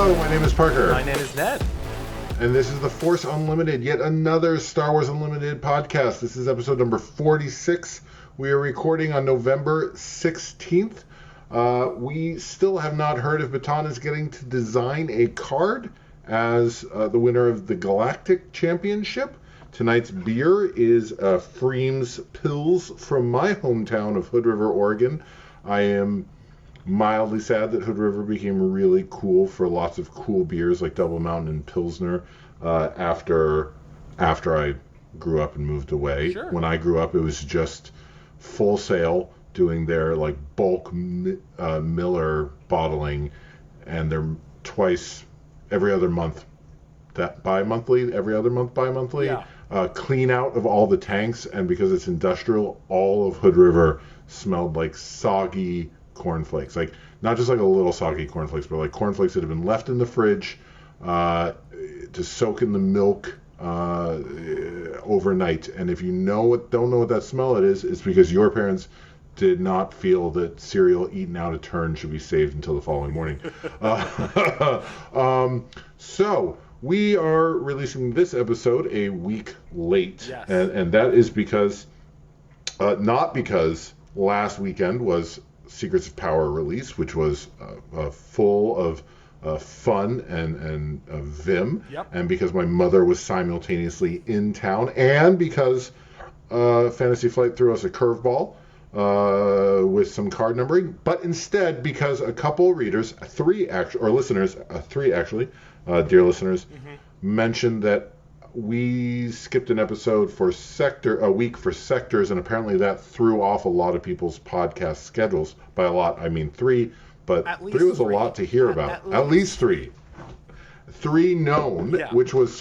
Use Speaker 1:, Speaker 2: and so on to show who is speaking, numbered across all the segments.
Speaker 1: Hello, my name is Parker.
Speaker 2: My name is Ned.
Speaker 1: And this is the Force Unlimited, yet another Star Wars Unlimited podcast. This is episode number 46. We are recording on November 16th. We still have not heard if Baton is getting to design a card as the winner of the Galactic Championship. Tonight's beer is Freem's Pils from my hometown of Hood River, Oregon. I am mildly sad that Hood River became really cool for lots of cool beers like Double Mountain and Pilsner after I grew up and moved away.
Speaker 2: Sure.
Speaker 1: When I grew up, it was just Full Sail doing their like bulk Miller bottling, and they're twice every other month. That bi-monthly, every other month bi-monthly.
Speaker 2: Yeah.
Speaker 1: Clean out of all the tanks, and because it's industrial, all of Hood River smelled like soggy cornflakes. Like, not just like a little soggy cornflakes, but like cornflakes that have been left in the fridge to soak in the milk overnight. And if you don't know what that smell it is, it's because your parents did not feel that cereal eaten out of turn should be saved until the following morning. So we are releasing this episode a week late.
Speaker 2: Yes.
Speaker 1: And that is because, not because last weekend was Secrets of Power release, which was full of fun and vim,
Speaker 2: Yep.
Speaker 1: and because my mother was simultaneously in town, and because Fantasy Flight threw us a curveball with some card numbering, but instead because a couple readers, three dear listeners, mentioned that we skipped an episode for a week for sectors, and apparently that threw off a lot of people's podcast schedules. By a lot, I mean three, but three was a lot to hear about. At least three. Three known,
Speaker 2: Yeah.
Speaker 1: which was,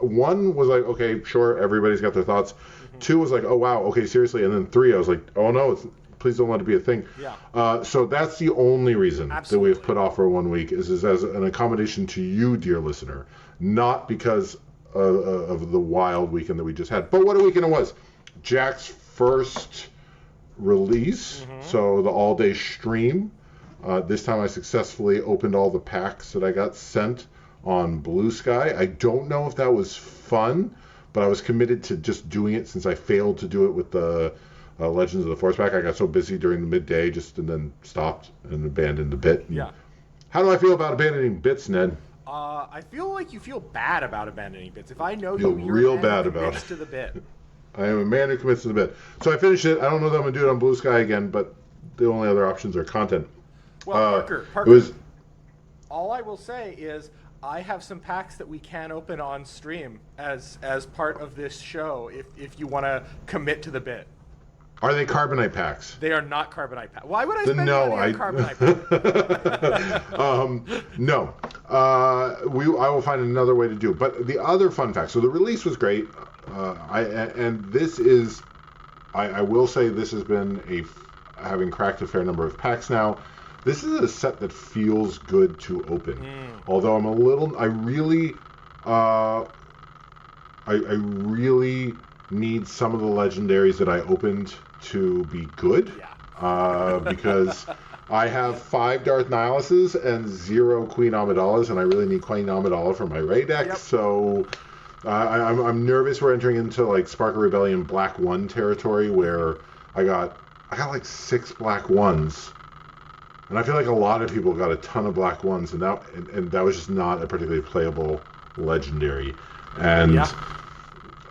Speaker 1: one was like, okay, sure, everybody's got their thoughts. Mm-hmm. Two was like, oh, wow, okay, seriously. And then three, I was like, oh, no, please don't let it be a thing.
Speaker 2: Yeah.
Speaker 1: So that's the only reason that we have put off for 1 week is as an accommodation to you, dear listener, not because of the wild weekend that we just had. But what a weekend it was. Jack's first release, so the all-day stream. This time I successfully opened all the packs that I got sent on Blue Sky. I don't know if that was fun, but I was committed to just doing it since I failed to do it with the Legends of the Force pack. I got so busy during the midday and then stopped and abandoned the bit.
Speaker 2: Yeah.
Speaker 1: How do I feel about abandoning bits, Ned?
Speaker 2: I feel like you feel bad about abandoning bits. If I know
Speaker 1: Feel
Speaker 2: you're
Speaker 1: real
Speaker 2: a man
Speaker 1: bad
Speaker 2: who
Speaker 1: about
Speaker 2: commits
Speaker 1: it.
Speaker 2: to the bit.
Speaker 1: I am a man who commits to the bit. So I finished it. I don't know that I'm going to do it on Blue Sky again, but the only other options are content.
Speaker 2: Well, Parker,
Speaker 1: It was,
Speaker 2: all I will say is I have some packs that we can open on stream as part of this show if you want to commit to the bit.
Speaker 1: are they carbonite packs?
Speaker 2: They are not carbonite packs. Why would I spend
Speaker 1: No,
Speaker 2: money on carbonite packs?
Speaker 1: No. I will find another way to do it. But the other fun fact, so the release was great. I will say this has been having cracked a fair number of packs now. This is a set that feels good to open. Although I really need some of the legendaries that I opened to be good.
Speaker 2: Yeah.
Speaker 1: Because I have 5 Darth Nihiluses and 0 Queen Amidala's, and I really need Queen Amidala for my Rey deck.
Speaker 2: Yep.
Speaker 1: So I'm nervous we're entering into like Spark of Rebellion Black 1 territory where I got like 6 Black 1s. And I feel like a lot of people got a ton of Black 1s, and that was just not a particularly playable legendary. And
Speaker 2: Yeah.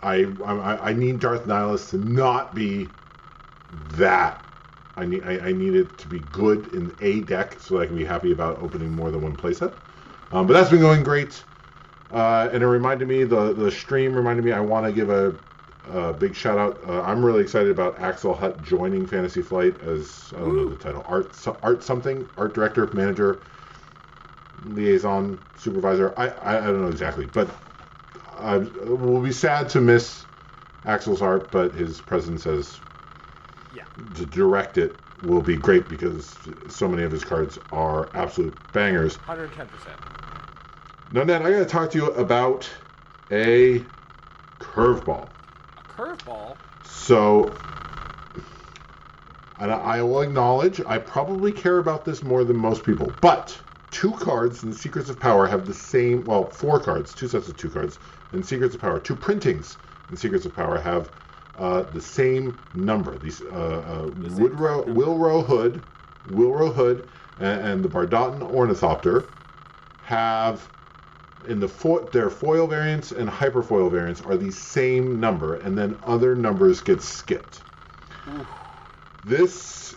Speaker 1: I need Darth Nihilus to not be that. I need it to be good in a deck so that I can be happy about opening more than one playset. But that's been going great. And it reminded me, the stream reminded me, I want to give a big shout out. I'm really excited about Axel Hutt joining Fantasy Flight as, I don't know the title, art director, manager, liaison, supervisor. I don't know exactly, but we'll be sad to miss Axel's art, but his presence as to direct it will be great because so many of his cards are absolute bangers.
Speaker 2: 110%.
Speaker 1: Now, Ned, I got to talk to you about a curveball.
Speaker 2: A curveball?
Speaker 1: So, and I will acknowledge I probably care about this more than most people, but 2 cards in Secrets of Power have the same, 4 cards, 2 sets of 2 cards in Secrets of Power. 2 printings in Secrets of Power have the same number. These Wilro Hood, and the Bardotan Ornithopter have, in their foil variants and hyperfoil variants, are the same number, and then other numbers get skipped. Ooh. This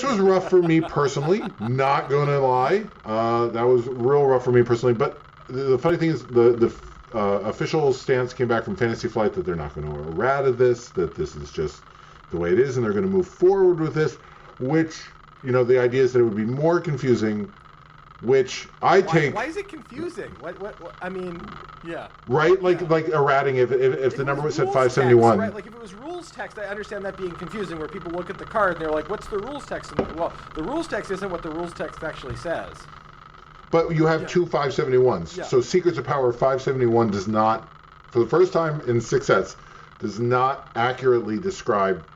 Speaker 1: was rough for me personally, not going to lie. That was real rough for me personally, but the funny thing is the official stance came back from Fantasy Flight that they're not going to errata this, that this is just the way it is, and they're going to move forward with this, which, the idea is that it would be more confusing, which I take...
Speaker 2: Why is it confusing? What I mean, yeah.
Speaker 1: Right? Like errating if the number was set 571.
Speaker 2: Text, right? Like if it was rules text, I understand that being confusing, where people look at the card and they're like, what's the rules text? And, well, the rules text isn't what the rules text actually says.
Speaker 1: But you have 2 571s. Yeah. So Secrets of Power 571 does not, for the first time in 6 sets, does not accurately describe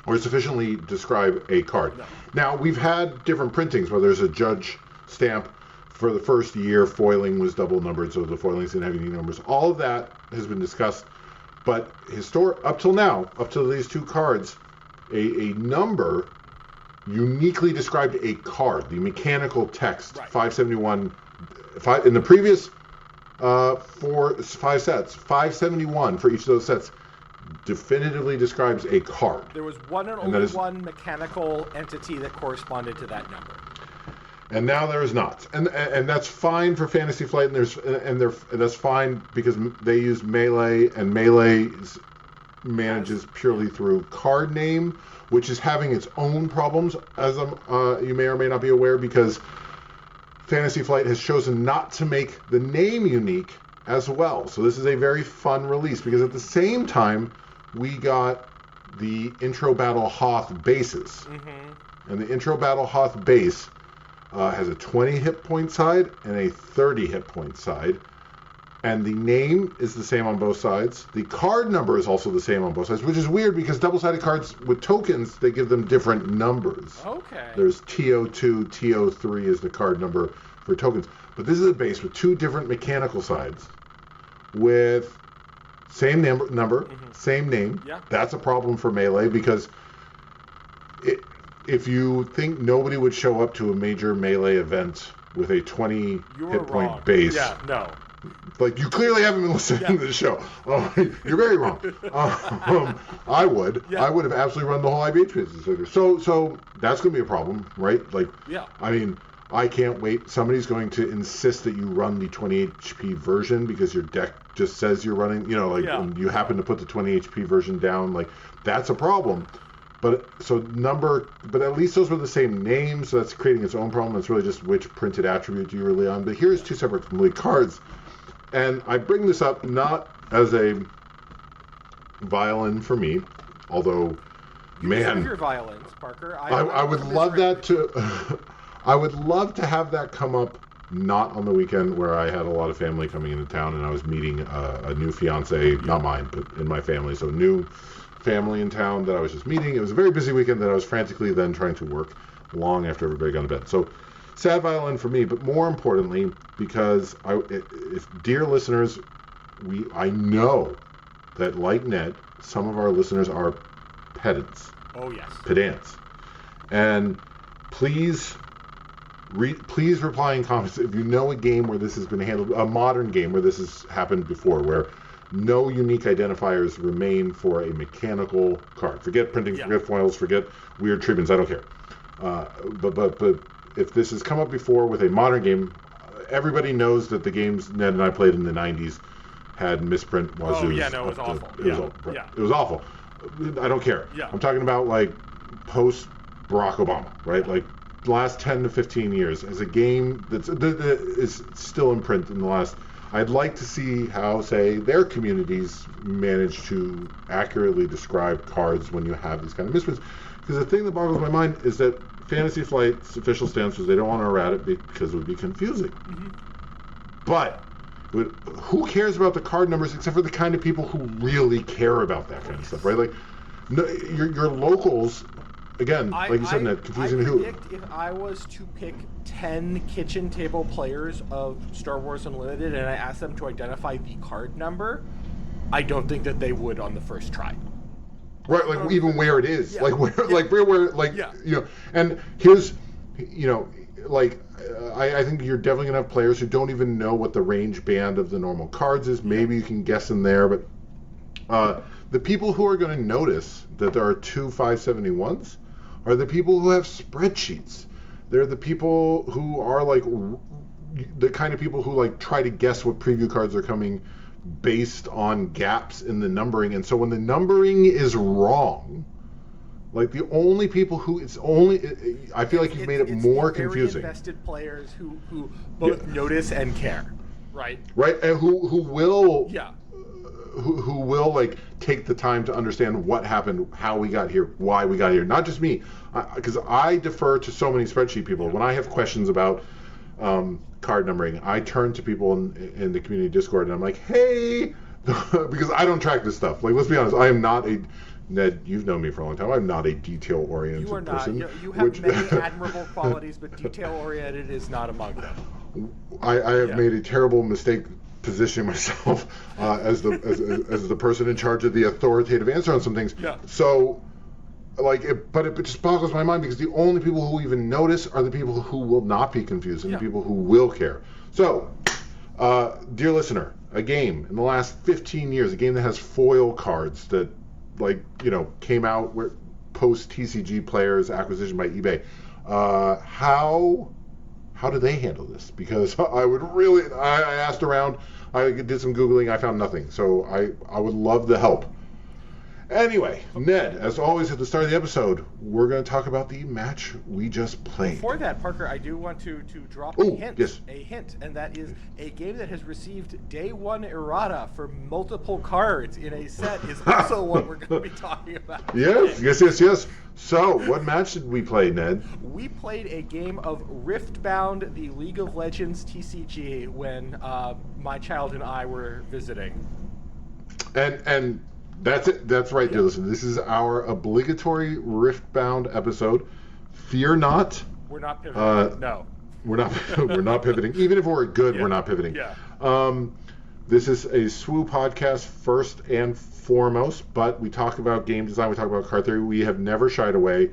Speaker 1: or sufficiently describe a card. No. Now, we've had different printings where there's a judge stamp. For the first year, foiling was double numbered, so the foilings didn't have any numbers. All of that has been discussed, but up till now, up to these 2 cards, a number uniquely described a card. The mechanical text, right. 571, in the previous 5 sets, 571 for each of those sets definitively describes a card.
Speaker 2: There was one and only one mechanical entity that corresponded to that number.
Speaker 1: And now there is not, and that's fine for Fantasy Flight, and that's fine because they use Melee, and Melee manages purely through card name, which is having its own problems, as you may or may not be aware, because Fantasy Flight has chosen not to make the name unique as well. So this is a very fun release, because at the same time we got the Intro Battle Hoth bases, mm-hmm. and the Intro Battle Hoth base has a 20 hit point side and a 30 hit point side. And the name is the same on both sides. The card number is also the same on both sides, which is weird because double-sided cards with tokens, they give them different numbers.
Speaker 2: Okay.
Speaker 1: There's TO2, TO3 is the card number for tokens. But this is a base with 2 different mechanical sides with same number, mm-hmm. same name.
Speaker 2: Yeah.
Speaker 1: That's a problem for Melee because if you think nobody would show up to a major Melee event with a 20 hit point base.
Speaker 2: Yeah, no.
Speaker 1: Like, you clearly haven't been listening to the show. You're very wrong. I would. Yeah. I would have absolutely run the whole IBH business. So that's going to be a problem, right? Like,
Speaker 2: yeah.
Speaker 1: I mean, I can't wait. Somebody's going to insist that you run the 20 HP version because your deck just says you're running, and you happen to put the 20 HP version down. Like, that's a problem. But at least those were the same names, so that's creating its own problem. It's really just which printed attribute you rely on. But here's 2 separate complete cards. And I bring this up not as a violin for me, although, man,
Speaker 2: your violins, Parker.
Speaker 1: I would love that to. I would love to have that come up not on the weekend where I had a lot of family coming into town and I was meeting a new fiance, not mine, but in my family. So new family in town that I was just meeting. It was a very busy weekend that I was frantically then trying to work long after everybody got to bed. So sad violin for me, but more importantly, because if dear listeners, I know that like Ned, some of our listeners are pedants.
Speaker 2: Oh yes.
Speaker 1: Pedants. And please reply in comments if you know a game where this has been handled, a modern game where this has happened before, where no unique identifiers remain for a mechanical card. Forget printing, forget foils, forget weird treatments. I don't care. But if this has come up before with a modern game, everybody knows that the games Ned and I played in the 90s had misprint wazoos.
Speaker 2: Oh, yeah, no, it was awful.
Speaker 1: It was awful. I don't care.
Speaker 2: Yeah.
Speaker 1: I'm talking about, like, post Barack Obama, right? Like, the last 10 to 15 years as a game that is still in print in the last... I'd like to see how, say, their communities manage to accurately describe cards when you have these kind of misprints. Because the thing that boggles my mind is that Fantasy Flight's official stance was they don't want to errata it because it would be confusing. Mm-hmm. But who cares about the card numbers except for the kind of people who really care about that kind of stuff, right? Like, no, your locals again, like you said, Ned, confusing
Speaker 2: I
Speaker 1: who.
Speaker 2: predict if I was to pick 10 kitchen table players of Star Wars Unlimited and I asked them to identify the card number, I don't think that they would on the first try.
Speaker 1: Right, like even where it is,
Speaker 2: Yeah.
Speaker 1: like where,
Speaker 2: Yeah.
Speaker 1: like where, like
Speaker 2: Yeah.
Speaker 1: you know. And here's, you know, like I think you're definitely gonna have players who don't even know what the range band of the normal cards is. Maybe you can guess in there, but the people who are going to notice that there are two 571s are the people who have spreadsheets. They're the people who are like the kind of people who like try to guess what preview cards are coming based on gaps in the numbering. And so when the numbering is wrong, like the only people who I feel like you've made it more confusing.
Speaker 2: Very invested players who both notice and care, right?
Speaker 1: Right, and who will
Speaker 2: Yeah.
Speaker 1: Who will like take the time to understand what happened, how we got here, why we got here. Not just me, because I defer to so many spreadsheet people. When I have questions about card numbering, I turn to people in the community Discord, and I'm like, hey, because I don't track this stuff. Like, let's be honest, I am not a Ned. You've known me for a long time. I'm not a detail-oriented
Speaker 2: You are not.
Speaker 1: person.
Speaker 2: You have many admirable qualities, but detail-oriented is not among them.
Speaker 1: I have made a terrible mistake positioning myself as the person in charge of the authoritative answer on some things.
Speaker 2: Yeah.
Speaker 1: So, like, but it just boggles my mind because the only people who even notice are the people who will not be confused and the people who will care. So, dear listener, a game in the last 15 years, a game that has foil cards that, like, you know, came out post TCG players acquisition by eBay. How do they handle this? Because I asked around, I did some Googling, I found nothing. So I would love the help. Anyway, Ned, as always at the start of the episode, we're going to talk about the match we just played.
Speaker 2: Before that, Parker, I do want to drop a hint.
Speaker 1: Yes.
Speaker 2: A hint, and that is a game that has received day one errata for multiple cards in a set is also what we're going to be talking about.
Speaker 1: Yes. So, what match did we play, Ned?
Speaker 2: We played a game of Riftbound, the League of Legends TCG, when my child and I were visiting.
Speaker 1: And that's it. That's right, dear listener. This is our obligatory Riftbound episode. Fear not.
Speaker 2: We're not pivoting. No.
Speaker 1: We're not pivoting. Even if we're good, we're not pivoting.
Speaker 2: Yeah.
Speaker 1: This is a SWU podcast first and foremost, but we talk about game design, we talk about card theory. We have never shied away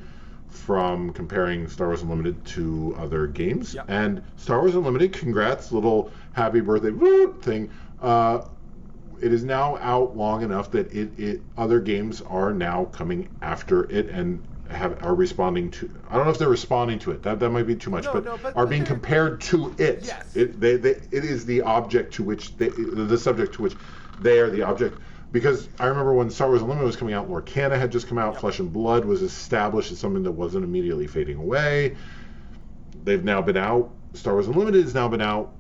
Speaker 1: from comparing Star Wars Unlimited to other games.
Speaker 2: Yep.
Speaker 1: And Star Wars Unlimited, congrats, little happy birthday thing. It is now out long enough that other games are now coming after it and are responding to. I don't know if they're responding to it. That might be too much, but are being compared to it.
Speaker 2: Yes.
Speaker 1: It is the object to which the subject to which they are the object. Because I remember when Star Wars Unlimited was coming out, Lorcana had just come out. Yep. Flesh and Blood was established as something that wasn't immediately fading away. They've now been out. Star Wars Unlimited has now been out.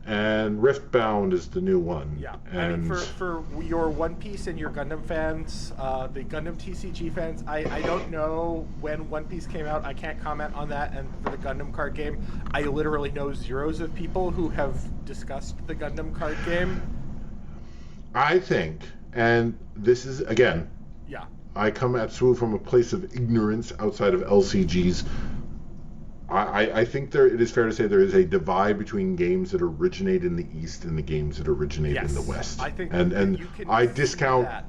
Speaker 1: And Riftbound is the new one.
Speaker 2: Yeah,
Speaker 1: and
Speaker 2: I mean, for your One Piece and your Gundam fans, the Gundam TCG fans, I don't know when One Piece came out. I can't comment on that. And for the Gundam card game, I literally know zeros of people who have discussed the Gundam card game.
Speaker 1: I think, and this is, again, I come at SWU from a place of ignorance outside of LCGs. I think it is fair to say there is a divide between games that originate in the East and the games that originate in the West.
Speaker 2: I think
Speaker 1: and
Speaker 2: you can
Speaker 1: I discount
Speaker 2: that.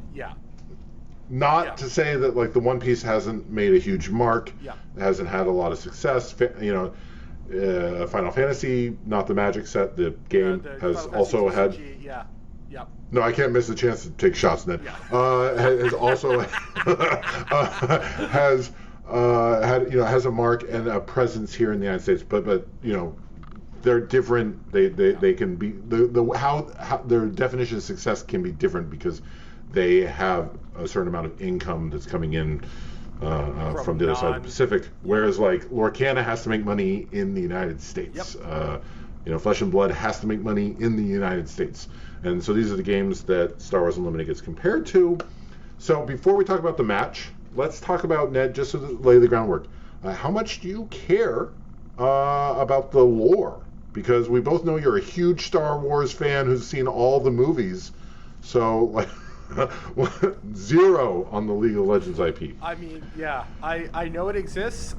Speaker 1: Not to say that like the One Piece hasn't made a huge mark, hasn't had a lot of success. Final Fantasy, not the Magic set, the game has also had. No, I can't miss the chance to take shots. Ned has also has a mark and a presence here in the United States, but they're different. They can be how their definition of success can be different because they have a certain amount of income that's coming in from the other side of the Pacific, whereas like Lorcana has to make money in the United States. Flesh and Blood has to make money in the United States, and so these are the games that Star Wars Unlimited gets compared to. So before we talk about the match, let's talk about, Ned, just to lay the groundwork. How much do you care about the lore? Because we both know you're a huge Star Wars fan who's seen all the movies. So, like, Zero on the League of Legends IP.
Speaker 2: I mean, yeah, I know it exists.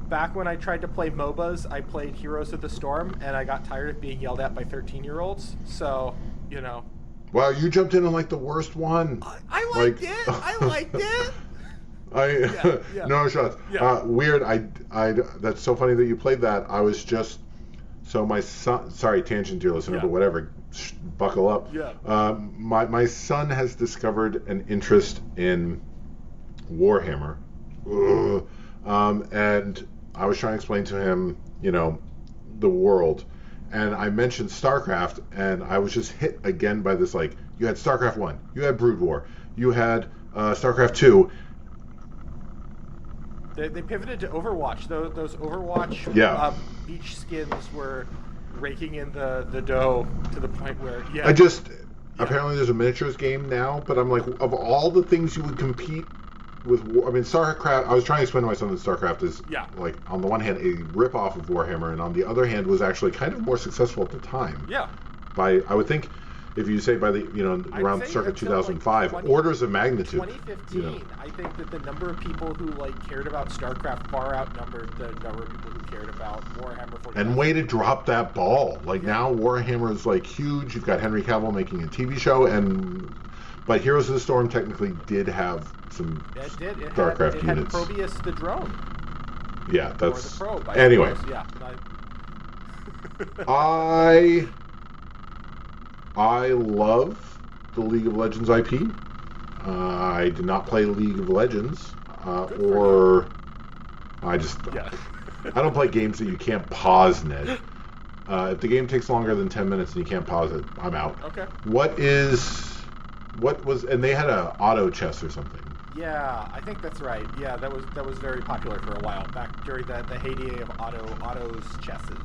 Speaker 2: Back when I tried to play MOBAs, I played Heroes of the Storm, and I got tired of being yelled at by 13-year-olds. So, you know.
Speaker 1: Wow, you jumped in on like the worst one.
Speaker 2: I liked it. I liked it.
Speaker 1: No shots.
Speaker 2: Yeah.
Speaker 1: Weird. That's so funny that you played that. I was just my son. Sorry, tangent, dear listener, but whatever. Buckle up.
Speaker 2: Yeah.
Speaker 1: My son has discovered an interest in Warhammer, and I was trying to explain to him, the world, and I mentioned StarCraft, and I was just hit again by this. Like, you had StarCraft 1, you had Brood War, you had StarCraft 2.
Speaker 2: They pivoted to Overwatch. Those Overwatch beach skins were raking in the dough to the point where
Speaker 1: apparently there's a miniatures game now, but I'm like, of all the things you would compete with, StarCraft, I was trying to explain to my son that StarCraft is like, on the one hand, a rip-off of Warhammer, and on the other hand was actually kind of more successful at the time.
Speaker 2: Yeah.
Speaker 1: I would think, if you say by the, around circa 2005, like orders of magnitude.
Speaker 2: 2015, I think that the number of people who cared about StarCraft far outnumbered the number of people who cared about Warhammer 40,000.
Speaker 1: And way to drop that ball. Now Warhammer is huge. You've got Henry Cavill making a TV show, but Heroes of the Storm technically did have some StarCraft units.
Speaker 2: It had Proteus the drone.
Speaker 1: Yeah, that's...
Speaker 2: Or the probe,
Speaker 1: anyway. I love the League of Legends IP. I did not play League of Legends, I don't play games that you can't pause, Ned. If the game takes longer than 10 minutes and you can't pause it, I'm out.
Speaker 2: Okay.
Speaker 1: And they had a auto chess or something.
Speaker 2: Yeah, I think that's right. Yeah, that was very popular for a while, back during the heyday of autos chesses.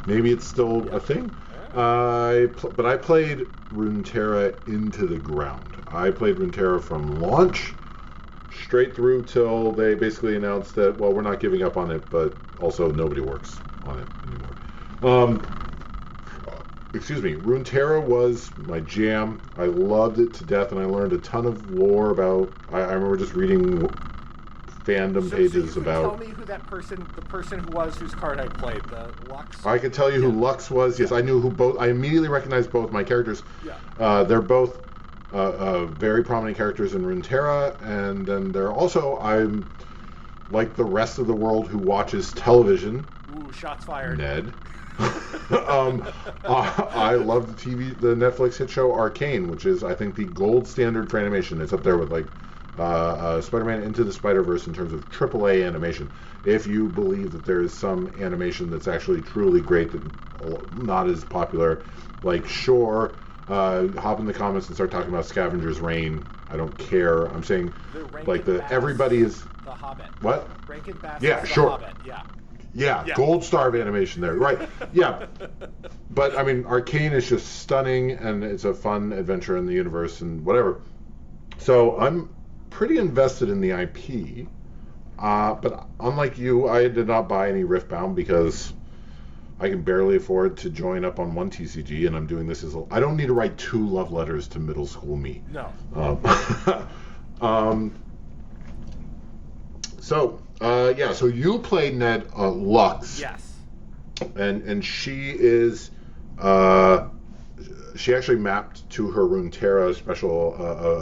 Speaker 1: Maybe it's still a thing. But I played Runeterra into the ground. I played Runeterra from launch straight through till they basically announced that, well, we're not giving up on it, but also nobody works on it anymore. Runeterra was my jam. I loved it to death, and I learned a ton of lore about... I remember just reading fandom pages about...
Speaker 2: Tell me who the person who was whose card I played, the Lux?
Speaker 1: I could tell you who Lux was. Yes, I knew who both... I immediately recognized both my characters.
Speaker 2: Yeah.
Speaker 1: They're both very prominent characters in Runeterra, and then they're also... I'm like the rest of the world who watches television.
Speaker 2: Ooh, shots fired.
Speaker 1: Ned. I love the Netflix hit show Arcane, which is, I think, the gold standard for animation. It's up there with Spider-Man Into the Spider-Verse in terms of AAA animation. If you believe that there is some animation that's actually truly great that not as popular, hop in the comments and start talking about Scavenger's Reign. I don't care. I'm saying everybody is
Speaker 2: The Hobbit.
Speaker 1: What?
Speaker 2: Rankin Bass.
Speaker 1: Yeah,
Speaker 2: is
Speaker 1: sure.
Speaker 2: The Hobbit. Yeah.
Speaker 1: Yeah, gold star of animation there, right? Yeah, but Arcane is just stunning, and it's a fun adventure in the universe and whatever. So I'm pretty invested in the IP, but unlike you, I did not buy any Riftbound because I can barely afford to join up on one TCG, and I'm doing this I don't need to write 2 love letters to middle school me.
Speaker 2: No.
Speaker 1: So you played Ned Lux.
Speaker 2: Yes.
Speaker 1: And she is, she actually mapped to her Runeterra special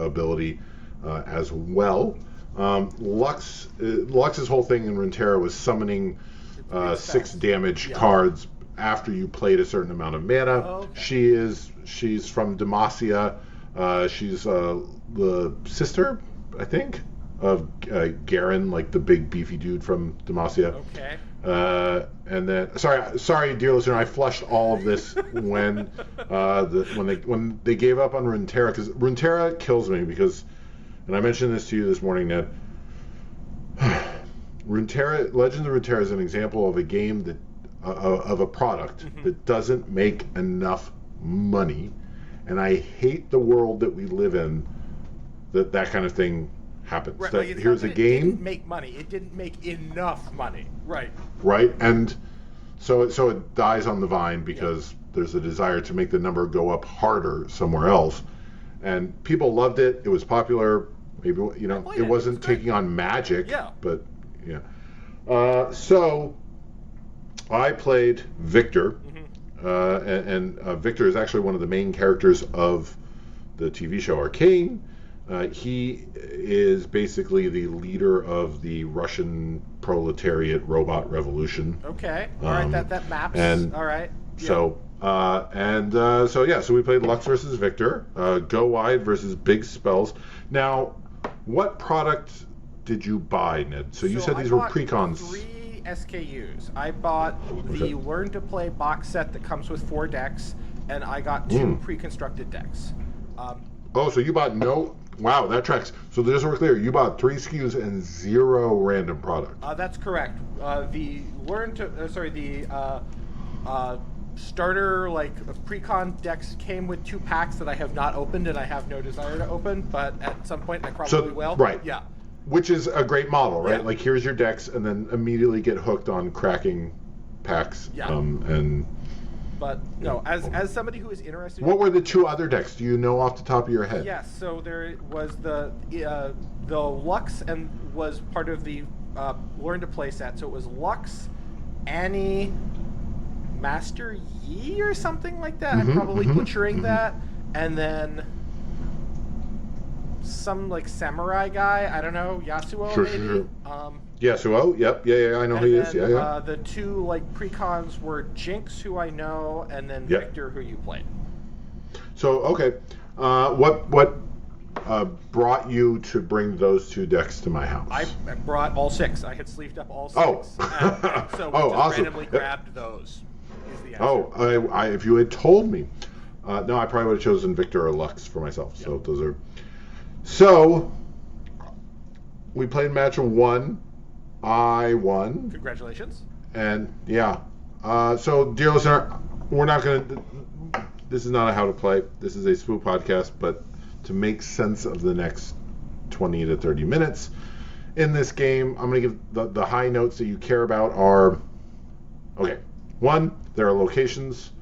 Speaker 1: ability as well. Lux's whole thing in Runeterra was summoning 6 damage cards after you played a certain amount of mana.
Speaker 2: Oh, okay.
Speaker 1: She's from Demacia. She's the sister, I think, of Garen, like the big beefy dude from Demacia.
Speaker 2: Okay.
Speaker 1: And then, sorry, dear listener, I flushed all of this when they gave up on Runeterra, because Runeterra kills me because, and I mentioned this to you this morning, Ned. Runeterra, Legends of Runeterra is an example of a game that of a product that doesn't make enough money, and I hate the world that we live in that kind of thing happens.
Speaker 2: Right,
Speaker 1: Here's a game.
Speaker 2: It didn't make money. It didn't make enough money. Right.
Speaker 1: Right, and so it dies on the vine because there's a desire to make the number go up harder somewhere else. and people loved it. It was popular. Maybe it wasn't taking on Magic.
Speaker 2: Yeah.
Speaker 1: But yeah. So I played Victor, and Victor is actually one of the main characters of the TV show Arcane. He is basically the leader of the Russian proletariat robot revolution.
Speaker 2: Okay. All right. That maps.
Speaker 1: And
Speaker 2: all right. Yeah.
Speaker 1: So we played Lux versus Victor, Go Wide versus Big Spells. Now, what product did you buy, Ned? So you said these were precons.
Speaker 2: 3 SKUs. I bought the Learn to Play box set that comes with 4 decks, and I got 2 pre-constructed decks.
Speaker 1: So you bought no... Wow, that tracks. So just so we're clear, you bought 3 SKUs and 0 random product.
Speaker 2: That's correct. The starter pre-con decks came with 2 packs that I have not opened and I have no desire to open, but at some point I probably will.
Speaker 1: Right.
Speaker 2: Yeah.
Speaker 1: Which is a great model, right?
Speaker 2: Yeah.
Speaker 1: Like, here's your decks, and then immediately get hooked on cracking packs.
Speaker 2: Yeah. But no, as somebody who is interested.
Speaker 1: What were the 2 other decks? Do you know off the top of your head?
Speaker 2: Yes. So there was the Lux and was part of the Learn to Play set. So it was Lux, Annie, Master Yi or something like that. I'm probably butchering that, and then some samurai guy. I don't know, Yasuo maybe.
Speaker 1: Sure. Yasuo. Yep. Yeah. I know who he is. Yeah.
Speaker 2: The 2 precons were Jinx, who I know, and then Victor, who you played.
Speaker 1: So okay, what brought you to bring those 2 decks to my house?
Speaker 2: I brought all 6. I had sleeved up all 6.
Speaker 1: Oh.
Speaker 2: And so we just
Speaker 1: awesome.
Speaker 2: randomly grabbed those. Is the answer.
Speaker 1: If you had told me, no, I probably would have chosen Victor or Lux for myself. So those are. So we played match of 1. I won.
Speaker 2: Congratulations.
Speaker 1: And so dear listener, we're not going to. This is not a how to play. This is a Spoo podcast, but to make sense of the next 20 to 30 minutes in this game, I'm going to give the high notes that you care about are, okay, 1, there are locations,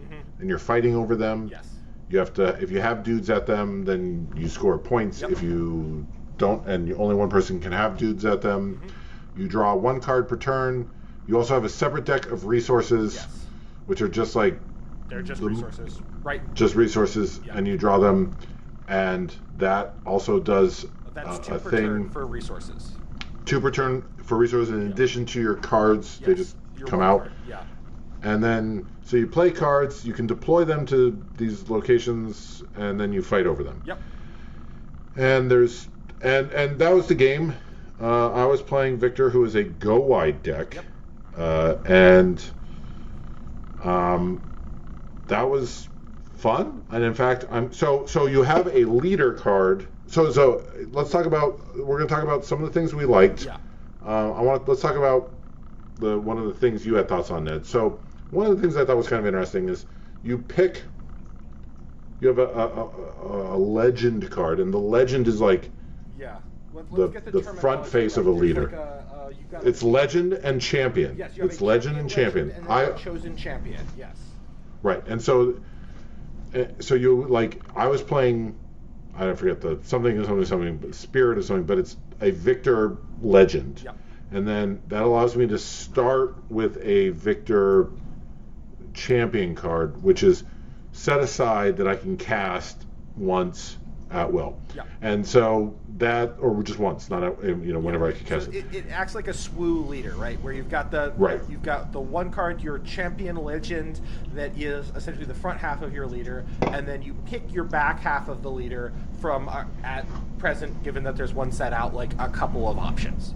Speaker 1: and you're fighting over them.
Speaker 2: Yes.
Speaker 1: You have to, if you have dudes at them, then you score points. If you don't, and only one person can have dudes at them, you draw 1 card per turn. You also have a separate deck of resources, which are just
Speaker 2: they're just resources, right?
Speaker 1: Just resources, and you draw them, and that also does
Speaker 2: That's 2
Speaker 1: a
Speaker 2: per
Speaker 1: thing.
Speaker 2: turn for resources.
Speaker 1: 2 per turn for resources in addition to your cards. They just come out.
Speaker 2: Card. Yeah.
Speaker 1: And then, so you play cards, you can deploy them to these locations, and then you fight over them.
Speaker 2: Yep.
Speaker 1: And and that was the game. I was playing Victor, who is a Go Wide deck.
Speaker 2: Yep.
Speaker 1: That was fun. And in fact, so you have a leader card. So let's talk about. We're going to talk about some of the things we liked.
Speaker 2: Yeah.
Speaker 1: Let's talk about one of the things you had thoughts on, Ned. So one of the things I thought was kind of interesting is you have a legend card, and the legend is
Speaker 2: Let's get
Speaker 1: the front face of a leader. It's legend and champion.
Speaker 2: Yes, you have
Speaker 1: it's legend and champion.
Speaker 2: And then chosen champion. Yes.
Speaker 1: Right, and so you I was playing. I don't forget something, Spirit or something, but it's a Victor legend.
Speaker 2: Yep.
Speaker 1: And then that allows me to start with a Victor champion card, which is set aside that I can cast once at will.
Speaker 2: Yeah.
Speaker 1: And so that, or just once, not whenever I can cast it.
Speaker 2: It acts like a swoo leader, right? Where you've got the you've got the 1 card, your champion legend, that is essentially the front half of your leader, and then you pick your back half of the leader from at present, given that there's 1 set out, a couple of options.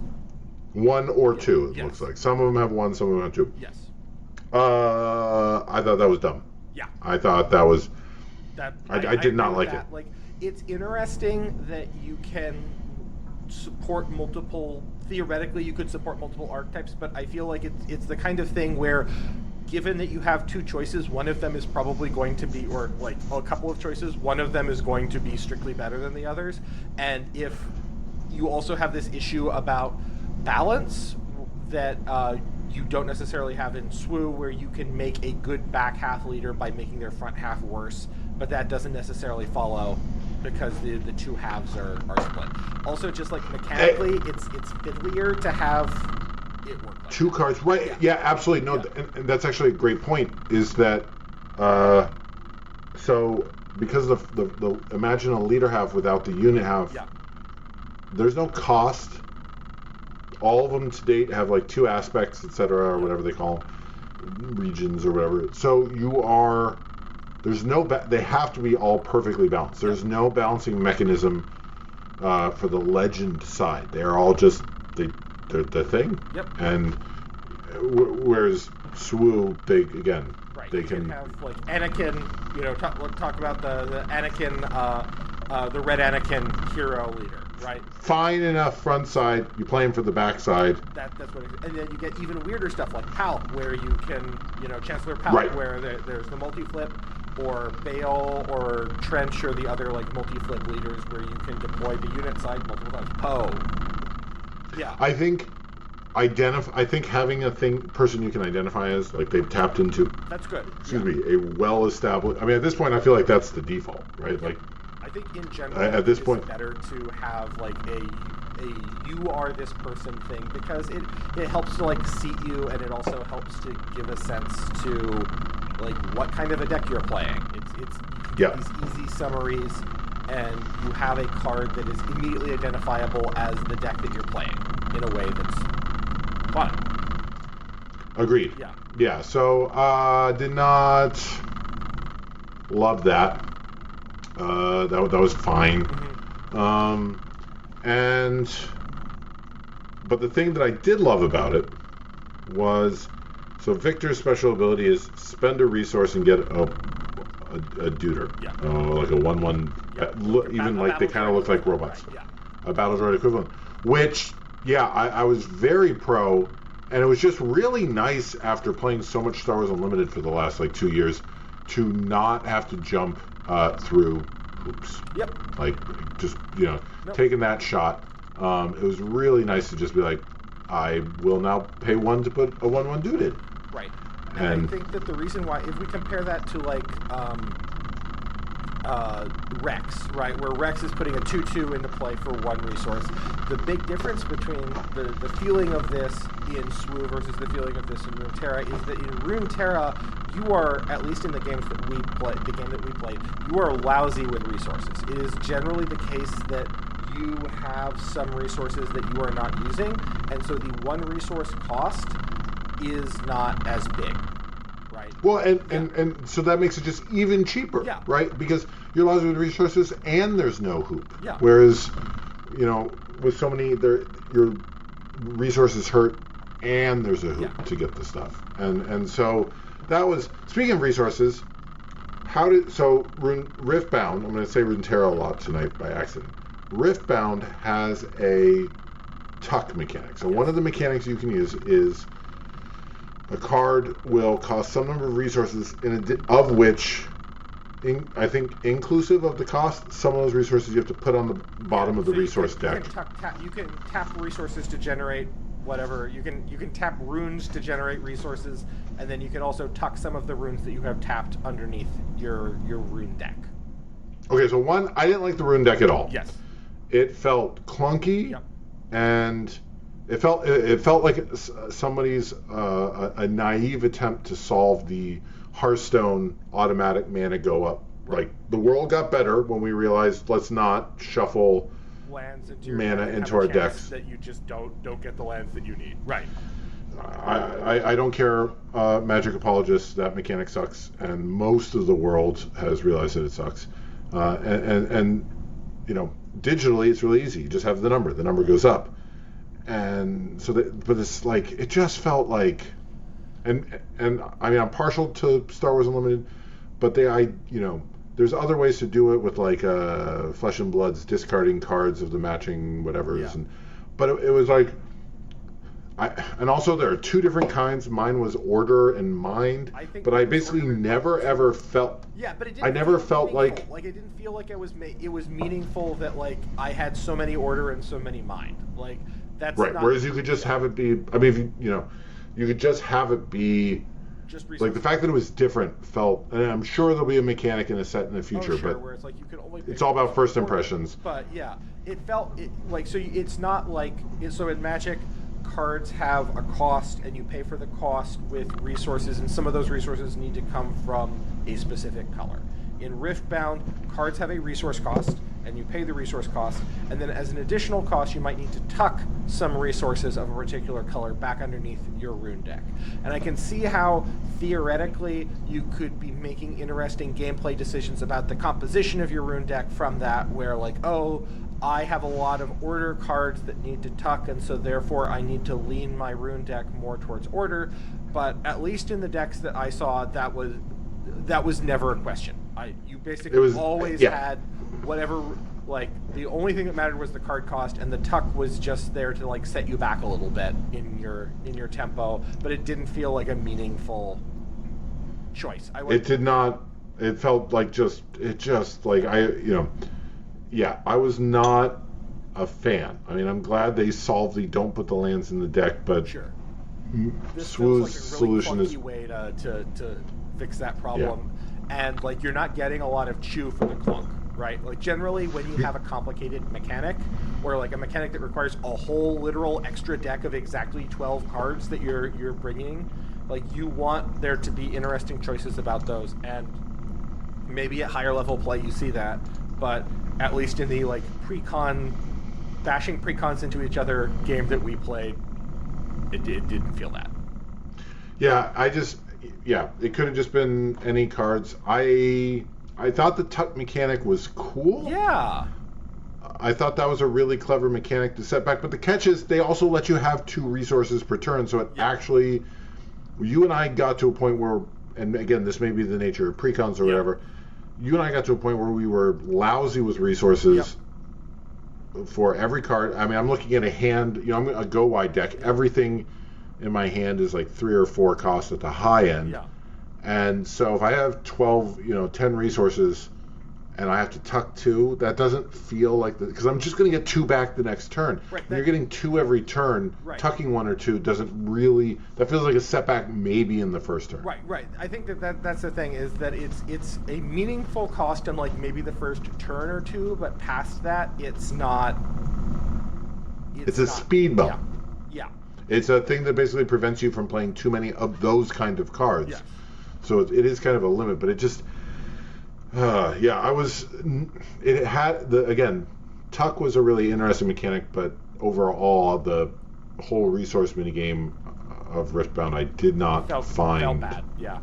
Speaker 1: 1 or 2, it looks like. Some of them have 1, some of them have 2.
Speaker 2: Yes.
Speaker 1: I thought that was dumb.
Speaker 2: Yeah.
Speaker 1: I thought that was.
Speaker 2: I
Speaker 1: did not like it.
Speaker 2: It's interesting that you can support multiple. Theoretically, you could support multiple archetypes, but I feel like it's the kind of thing where, given that you have 2 choices, one of them is probably going to be, or a couple of choices, one of them is going to be strictly better than the others. And if you also have this issue about balance that you don't necessarily have in SWU, where you can make a good back half leader by making their front half worse, but that doesn't necessarily follow because the two halves are split. Also, just like mechanically, it's fiddlier to have it work like
Speaker 1: two
Speaker 2: that.
Speaker 1: cards, right? Yeah, absolutely. No, and that's actually a great point. Is that so because the imagine a leader half without the unit half.
Speaker 2: Yeah.
Speaker 1: There's no cost. All of them to date have like two aspects, etc., or whatever they call them, regions or whatever. So there's no. They have to be all perfectly balanced. There's no balancing mechanism for the legend side. They are all just they're the thing.
Speaker 2: Yep.
Speaker 1: And whereas SWU, again.
Speaker 2: Right.
Speaker 1: They
Speaker 2: you can have like Anakin. Talk about the Anakin, the red Anakin hero leader. Right.
Speaker 1: Fine enough front side. You play him for the back side.
Speaker 2: That's what. And then you get even weirder stuff like Palp, where you can, Chancellor Palp,
Speaker 1: right.
Speaker 2: where there's the multi-flip, or Bale or Trench, or the other like multi-flip leaders, where you can deploy the unit side multiple times. Poe. Yeah.
Speaker 1: I think having a person you can identify as, like they've tapped into.
Speaker 2: That's good.
Speaker 1: Excuse me, a well-established. I mean, at this point, I feel like that's the default, right? Like.
Speaker 2: I think in general,
Speaker 1: at this point,
Speaker 2: it's better to have like a you are this person thing, because it helps to like seat you, and it also helps to give a sense to like what kind of a deck you're playing. It's you can get these easy summaries, and you have a card that is immediately identifiable as the deck that you're playing in a way that's fun.
Speaker 1: Agreed.
Speaker 2: Yeah.
Speaker 1: Yeah. So did not love that. That was fine.
Speaker 2: Mm-hmm.
Speaker 1: But the thing that I did love about it was, so Victor's special ability is spend a resource and get a deuter.
Speaker 2: Yeah.
Speaker 1: Like a 1/1. Even like they kind of look like robots.
Speaker 2: Right, yeah.
Speaker 1: A battle droid equivalent. Which, yeah, I was very pro, and it was just really nice after playing so much Star Wars Unlimited for the last like 2 years to not have to jump through hoops.
Speaker 2: Yep.
Speaker 1: Like, just, taking that shot. It was really nice to just be like, I will now pay one to put a 1/1 dude in.
Speaker 2: Right. And I think that the reason why, if we compare that to like Rex, right, where Rex is putting a 2/2 into play for one resource, the big difference between the feeling of this in SWU versus the feeling of this in Runeterra is that in Runeterra, you are, at least in the games that we play, the game that we played, you are lousy with resources. It is generally the case that you have some resources that you are not using, and so the one resource cost is not as big, right?
Speaker 1: Well, and so that makes it just even cheaper, right? Because you're lousy with resources and there's no hoop.
Speaker 2: Yeah.
Speaker 1: Whereas, with so many, your resources hurt and there's a hoop to get the stuff. And so that was, speaking of resources, Riftbound, I'm going to say Runeterra a lot tonight by accident. Riftbound has a tuck mechanic. So one of the mechanics you can use is a card will cost some number of resources, of which, I think, inclusive of the cost, some of those resources you have to put on the bottom of the resource deck.
Speaker 2: You can tap resources to generate whatever. You can tap runes to generate resources, and then you can also tuck some of the runes that you have tapped underneath your rune deck.
Speaker 1: Okay, so one, I didn't like the rune deck at all.
Speaker 2: Yes.
Speaker 1: It felt clunky, and it felt like somebody's a naive attempt to solve the Hearthstone automatic mana go up. Right. Like, the world got better when we realized let's not shuffle
Speaker 2: lands into
Speaker 1: mana into our decks.
Speaker 2: That you just don't get the lands that you need. Right.
Speaker 1: I don't care, Magic apologists, that mechanic sucks, and most of the world has realized that it sucks. And digitally it's really easy. You just have the number goes up. And so but it's like, it just felt like, and I mean, I'm partial to Star Wars Unlimited, but there's other ways to do it with like Flesh and Blood's discarding cards of the matching whatevers, but it was like, and also there are two different kinds. Mine was Order and Mind, but I basically never ever felt.
Speaker 2: Yeah, but it didn't.
Speaker 1: I never felt like
Speaker 2: it didn't feel like it was meaningful that like I had so many Order and so many Mind. Like that's
Speaker 1: right. Whereas you could just have it be. I mean, if you could just have it be
Speaker 2: Just resources.
Speaker 1: Like the fact that it was different felt, and I'm sure there'll be a mechanic in a set in the future,
Speaker 2: sure,
Speaker 1: but
Speaker 2: where it's like you can only pick
Speaker 1: it's all about first
Speaker 2: order.
Speaker 1: impressions.
Speaker 2: But yeah, it felt like so. It's not like so in Magic, cards have a cost, and you pay for the cost with resources, and some of those resources need to come from a specific color. In Riftbound, cards have a resource cost, and you pay the resource cost, and then as an additional cost, you might need to tuck some resources of a particular color back underneath your rune deck. And I can see how, theoretically, you could be making interesting gameplay decisions about the composition of your rune deck from that, where like, oh, I have a lot of order cards that need to tuck, and so therefore I need to lean my rune deck more towards order. But at least in the decks that I saw, that was never a question. You basically always had whatever, like, the only thing that mattered was the card cost, and the tuck was just there to like set you back a little bit in your tempo, but it didn't feel like a meaningful choice.
Speaker 1: It did not. It felt like I was not a fan. I mean, I'm glad they solved the don't put the lands in the deck, but
Speaker 2: sure.
Speaker 1: Swoo's
Speaker 2: This feels like a really
Speaker 1: solution is
Speaker 2: way to fix that problem. And like you're not getting a lot of chew for the clunk, right? Like generally when you have a complicated mechanic, or like a mechanic that requires a whole literal extra deck of exactly 12 cards that you're bringing, like you want there to be interesting choices about those. And maybe at higher level play you see that, but at least in the like bashing precons into each other game that we played, it didn't feel that.
Speaker 1: It could have just been any cards. I thought the tuck mechanic was cool.
Speaker 2: Yeah.
Speaker 1: I thought that was a really clever mechanic to set back. But the catch is they also let you have 2 resources per turn. So it actually, you and I got to a point where, and again, this may be the nature of precons or whatever, you and I got to a point where we were lousy with resources for every card. I mean, I'm looking at a hand, I'm a go wide deck. Everything in my hand is like 3 or 4 costs at the high end.
Speaker 2: Yeah.
Speaker 1: And so if I have 10 resources and I have to tuck 2, that doesn't feel like because I'm just going to get 2 back the next turn.
Speaker 2: Right.
Speaker 1: When you're getting 2 every turn, tucking 1 or 2 doesn't really, that feels like a setback maybe in the first turn.
Speaker 2: Right. I think that's the thing, is that it's a meaningful cost in like maybe the first turn or 2, but past that it's not.
Speaker 1: It's a speed bump.
Speaker 2: Yeah.
Speaker 1: It's a thing that basically prevents you from playing too many of those kind of cards.
Speaker 2: Yeah.
Speaker 1: So it is kind of a limit, but it just, tuck was a really interesting mechanic, but overall the whole resource minigame of Riftbound I did not find
Speaker 2: felt bad. Yeah.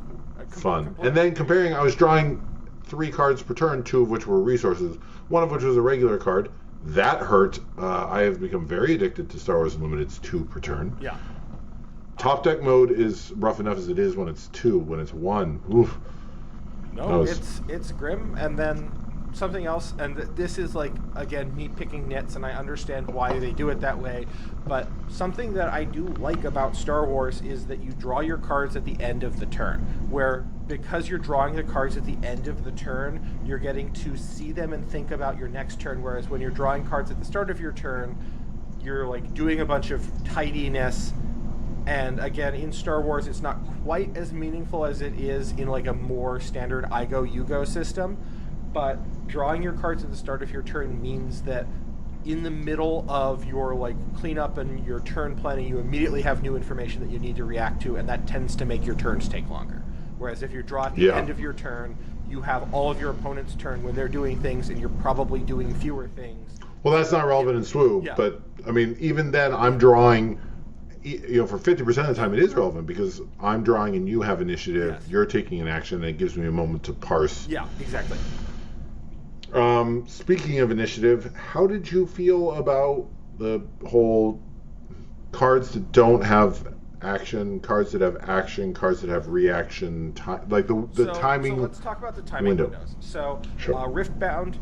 Speaker 1: Fun. And then comparing, I was drawing 3 cards per turn, 2 of which were resources, 1 of which was a regular card. That hurt. I have become very addicted to Star Wars Unlimited's 2 per turn.
Speaker 2: Yeah.
Speaker 1: Top deck mode is rough enough as it is when it's 2. When it's 1, oof.
Speaker 2: No, it's grim. And then something else, and this is like, again, me picking nits, and I understand why they do it that way, but something that I do like about Star Wars is that you draw your cards at the end of the turn, where because you're drawing the cards at the end of the turn, you're getting to see them and think about your next turn, whereas when you're drawing cards at the start of your turn, you're like doing a bunch of tidiness. And again, in Star Wars, it's not quite as meaningful as it is in like a more standard I go, you go system. But drawing your cards at the start of your turn means that in the middle of your like cleanup and your turn planning, you immediately have new information that you need to react to, and that tends to make your turns take longer. Whereas if you draw at the end of your turn, you have all of your opponent's turn when they're doing things, and you're probably doing fewer things.
Speaker 1: Well, that's not relevant in SWO, but I mean, even then, I'm drawing. For 50% of the time, it is relevant because I'm drawing and you have initiative. Yes. You're taking an action, and it gives me a moment to parse.
Speaker 2: Yeah, exactly.
Speaker 1: Speaking of initiative, how did you feel about the whole cards that don't have action, cards that have action, cards that have reaction, like the timing?
Speaker 2: So let's talk about the timing windows. So
Speaker 1: sure.
Speaker 2: Riftbound,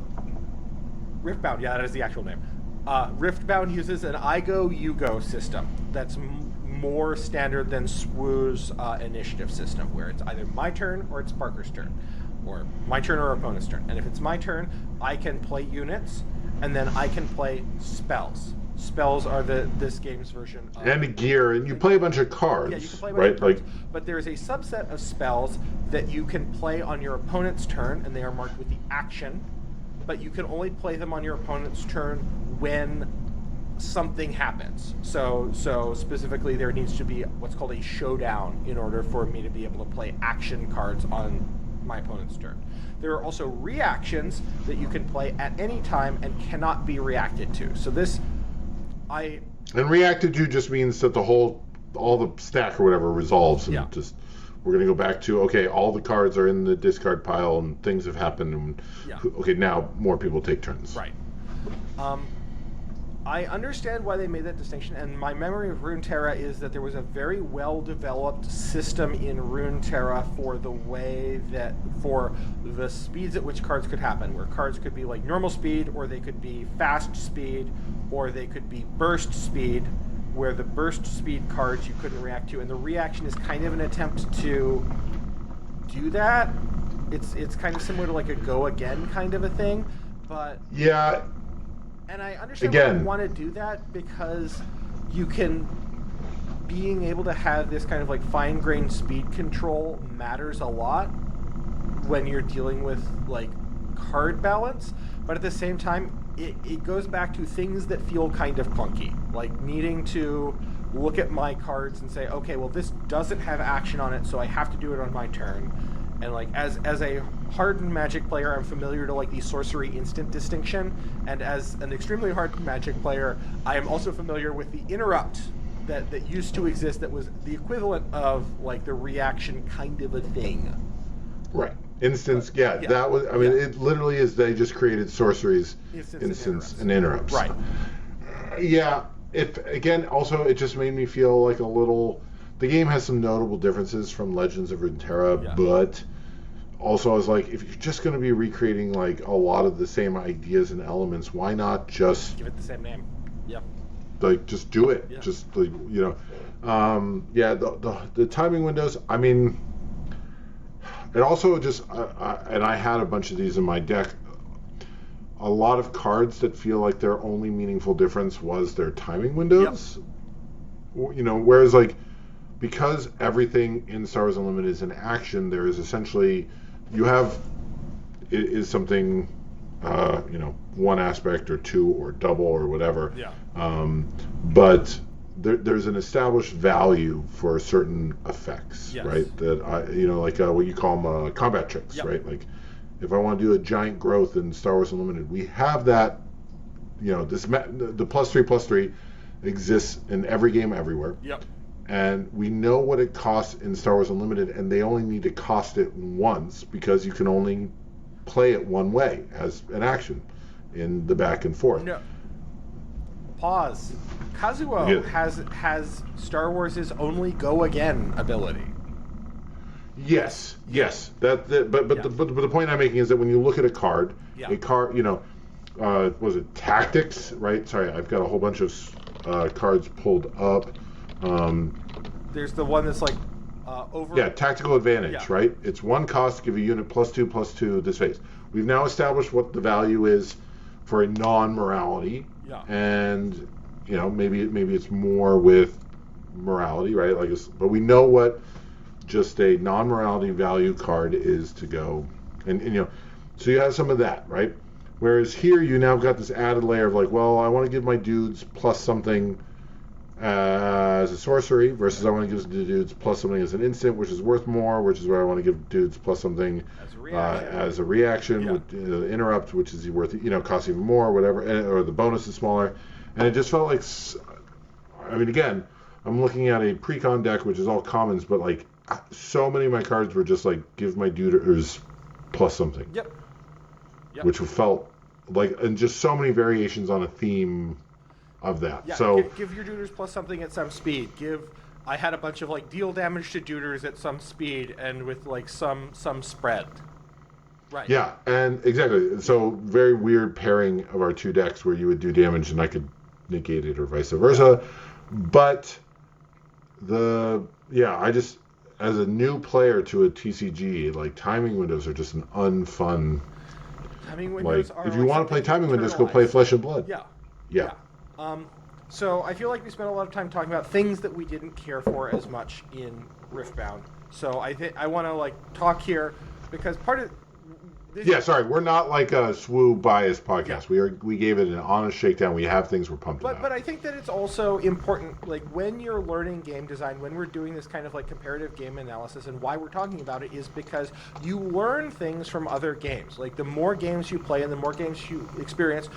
Speaker 2: yeah, that is the actual name. Riftbound uses an I go, you go system that's more standard than SWO's initiative system, where it's either my turn or it's Parker's turn, or my turn or opponent's turn. And if it's my turn, I can play units, and then I can play spells. Spells are this game's version of...
Speaker 1: And a gear, and you play a bunch of cards.
Speaker 2: Yeah, you can play a bunch of
Speaker 1: right?
Speaker 2: cards. But there's a subset of spells that you can play on your opponent's turn, and they are marked with the action. But you can only play them on your opponent's turn when something happens. So specifically, there needs to be what's called a showdown in order for me to be able to play action cards on my opponent's turn. There are also reactions that you can play at any time and cannot be reacted to. So this, And
Speaker 1: reacted to just means that all the stack or whatever resolves, and just we're going to go back to, okay, all the cards are in the discard pile and things have happened, and okay, now more people take turns.
Speaker 2: Right. I understand why they made that distinction, and my memory of Runeterra is that there was a very well-developed system in Runeterra for the speeds at which cards could happen, where cards could be like normal speed, or they could be fast speed, or they could be burst speed, where the burst speed cards you couldn't react to, and the reaction is kind of an attempt to do that. It's kind of similar to like a go again kind of a thing, but...
Speaker 1: Yeah.
Speaker 2: And I understand why you want to do that, because being able to have this kind of like fine-grained speed control matters a lot when you're dealing with like card balance, but at the same time, it goes back to things that feel kind of clunky, like needing to look at my cards and say, okay, well, this doesn't have action on it, so I have to do it on my turn. And like as a hardened Magic player, I'm familiar to like the sorcery instant distinction, and as an extremely hardened Magic player, I am also familiar with the interrupt that used to exist, that was the equivalent of like the reaction kind of a thing.
Speaker 1: Right. Instance, that was, I mean, it literally is, they just created sorceries, instance and interrupts.
Speaker 2: Right.
Speaker 1: Also, it just made me feel like a little... The game has some notable differences from Legends of Runeterra, but also I was like, if you're just going to be recreating like a lot of the same ideas and elements, why not just
Speaker 2: give it the same name? Yeah.
Speaker 1: Like, just do it. Yeah. Just like, the timing windows. I mean, it also just and I had a bunch of these in my deck. A lot of cards that feel like their only meaningful difference was their timing windows. Yep. Whereas like, because everything in Star Wars Unlimited is an action, there is essentially, it is something, one aspect or two or double or whatever.
Speaker 2: Yeah.
Speaker 1: But there's an established value for certain effects, right? That like what you call them combat tricks, right? Like, if I want to do a giant growth in Star Wars Unlimited, we have that. The +3/+3 exists in every game everywhere.
Speaker 2: Yep.
Speaker 1: And we know what it costs in Star Wars Unlimited, and they only need to cost it once, because you can only play it one way as an action in the back and forth.
Speaker 2: No. Pause. Kazuo has Star Wars' only go again ability.
Speaker 1: Yes. But the point I'm making is that when you look at a card, was it Tactics, right? Sorry, I've got a whole bunch of cards pulled up.
Speaker 2: There's the one that's like over...
Speaker 1: Yeah, Tactical Advantage, right? It's one cost to give a unit +2/+2 this phase. We've now established what the value is for a non-morality.
Speaker 2: Yeah.
Speaker 1: And, maybe it's more with morality, right? But we know what just a non-morality value card is to go. And so you have some of that, right? Whereas here you now got this added layer of like, well, I want to give my dudes plus something as a sorcery, versus I want to give the dudes plus something as an instant, which is worth more, which is where I want to give dudes plus something as a reaction with interrupt, which is worth costs even more, or whatever, or the bonus is smaller. And it just felt like, I mean, again, I'm looking at a pre-con deck, which is all commons, but like so many of my cards were just like, give my duders plus something.
Speaker 2: Yep.
Speaker 1: Which felt like, and just so many variations on a theme of that.
Speaker 2: Yeah,
Speaker 1: so
Speaker 2: give your duders plus something at some speed. I had a bunch of like deal damage to duders at some speed and with like some spread. Right.
Speaker 1: Yeah, and exactly. So very weird pairing of our two decks where you would do damage and I could negate it or vice versa. But I just, as a new player to a TCG, like timing windows are just an unfun.
Speaker 2: Timing windows are
Speaker 1: if you want to play timing windows, go play Flesh and Blood.
Speaker 2: Yeah. So I feel like we spent a lot of time talking about things that we didn't care for as much in Riftbound. So I want to like talk here because part of
Speaker 1: Yeah, sorry, we're not like a SWU biased podcast.
Speaker 2: Yeah.
Speaker 1: We gave it an honest shakedown. We have things we're pumped about.
Speaker 2: But I think that it's also important, like when you're learning game design, when we're doing this kind of like comparative game analysis, and why we're talking about it is because you learn things from other games. Like the more games you play and the more games you experience,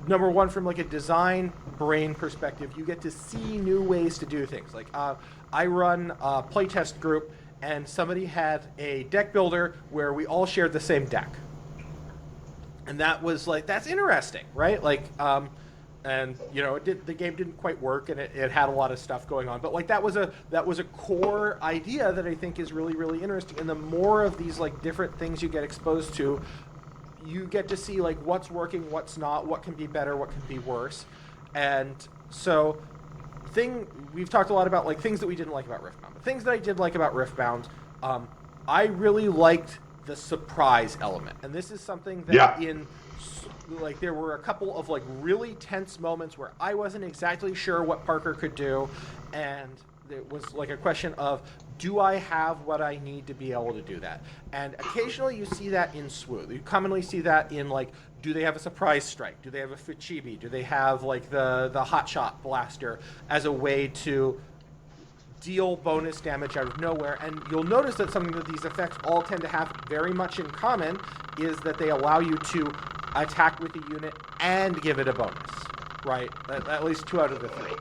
Speaker 2: number one, from like a design brain perspective, you get to see new ways to do things. Like I run a playtest group, and somebody had a deck builder where we all shared the same deck. And that was like, that's interesting, right? Like, and you know, the game didn't quite work, and it had a lot of stuff going on. But like that was a core idea that I think is really, really interesting. And the more of these like different things you get exposed to, you get to see like what's working, what's not, what can be better, what can be worse. And so we've talked a lot about like things that we didn't like about Riftbound. The things that I did like about Riftbound, I really liked the surprise element. And this is something that like there were a couple of like really tense moments where I wasn't exactly sure what Parker could do, and it was like a question of, do I have what I need to be able to do that? And occasionally you see that in SWU. You commonly see that in like, do they have a surprise strike? Do they have a Fuchibi? Do they have like the hotshot blaster as a way to deal bonus damage out of nowhere? And you'll notice that something that these effects all tend to have very much in common is that they allow you to attack with a unit and give it a bonus, right? At least 2 out of the 3.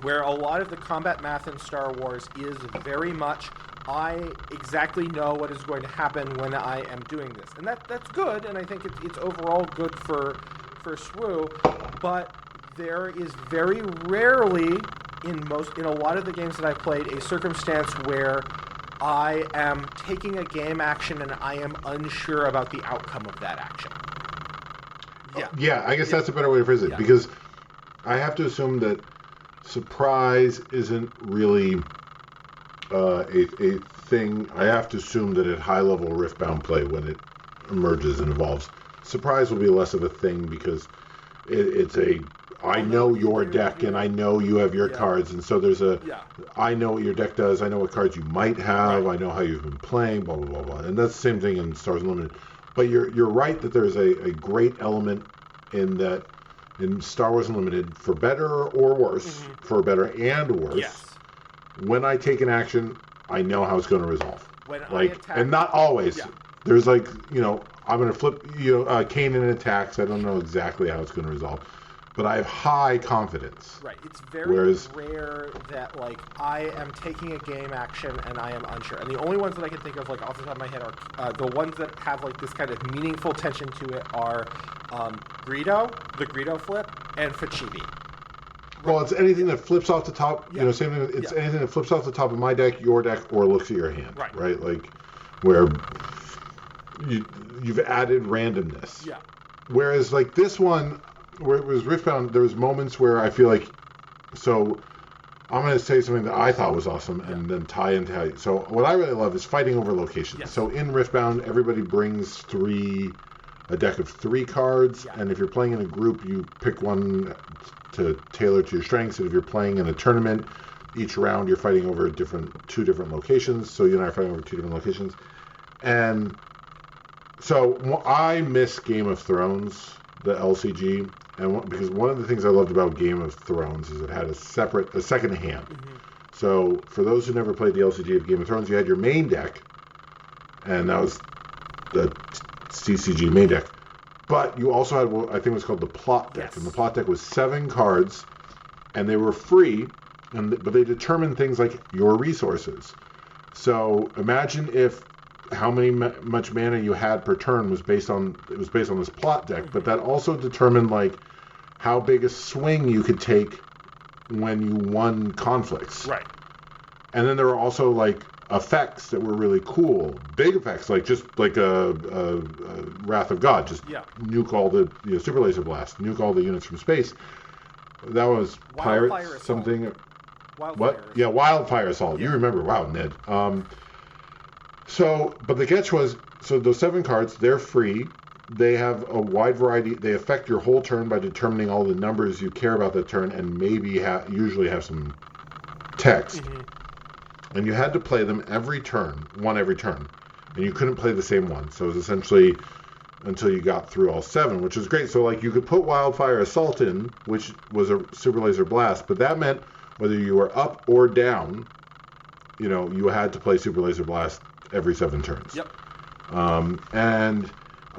Speaker 2: Where a lot of the combat math in Star Wars is very much, I exactly know what is going to happen when I am doing this. And that's good, and I think it's overall good for SWU, but there is very rarely in a lot of the games that I've played a circumstance where I am taking a game action and I am unsure about the outcome of that action.
Speaker 1: Yeah, I guess that's a better way to phrase it, because I have to assume that surprise isn't really a thing. I have to assume that at high level Riftbound play, when it emerges and evolves, surprise will be less of a thing because it's I know your deck and I know you have your cards, and so there's I know what your deck does, I know what cards you might have, I know how you've been playing, blah blah blah blah. And that's the same thing in Star Wars Unlimited. But you're right that there's a great element in that in Star Wars Unlimited, for better or worse, for better and worse, when I take an action, I know how it's going to resolve.
Speaker 2: When
Speaker 1: like,
Speaker 2: I attack,
Speaker 1: and not always. There's like, I'm going to flip, Kanan attacks. I don't know exactly how it's going to resolve, but I have high confidence.
Speaker 2: Right. It's very rare that like I am taking a game action and I am unsure. And the only ones that I can think of like off the top of my head are the ones that have like this kind of meaningful tension to it are Greedo, the Greedo flip, and Fuchibi.
Speaker 1: Well, it's anything that flips off the top. Same thing. It's anything that flips off the top of my deck, your deck, or looks at your hand. Right. Like where you've added randomness. Yeah. Whereas like this one, where it was Riftbound, there was moments where I feel like, so I'm going to say something that I thought was awesome and then tie into how. So what I really love is fighting over locations. Yes. So in Riftbound, everybody brings a deck of 3 cards, and if you're playing in a group, you pick one to tailor to your strengths. And if you're playing in a tournament, each round you're fighting over 2 different locations. So you and I are fighting over 2 different locations. And so I miss Game of Thrones, the LCG, and because one of the things I loved about Game of Thrones is it had a second hand. So for those who never played the LCG of Game of Thrones, you had your main deck, and that was the CCG main deck. But you also had what I think was called the plot deck, and the plot deck was 7 cards, and they were free, but they determined things like your resources. So imagine if how much mana you had per turn was based on this plot deck, but that also determined like how big a swing you could take when you won conflicts. Right. And then there were also like effects that were really cool, big effects, like just like a Wrath of God, just nuke all the super laser blast, nuke all the units from space. That was Pirates something. Wildfire Assault. You remember? Wow, Ned. So, but the catch was, so those 7 cards, they're free, they have a wide variety. They affect your whole turn by determining all the numbers you care about that turn, and maybe usually have some text. Mm-hmm. And you had to play them every turn, and you couldn't play the same one. So it was essentially until you got through all 7, which is great. So like you could put Wildfire Assault in, which was a Super Laser Blast, but that meant whether you were up or down, you had to play Super Laser Blast every 7 turns.
Speaker 2: Yep.
Speaker 1: And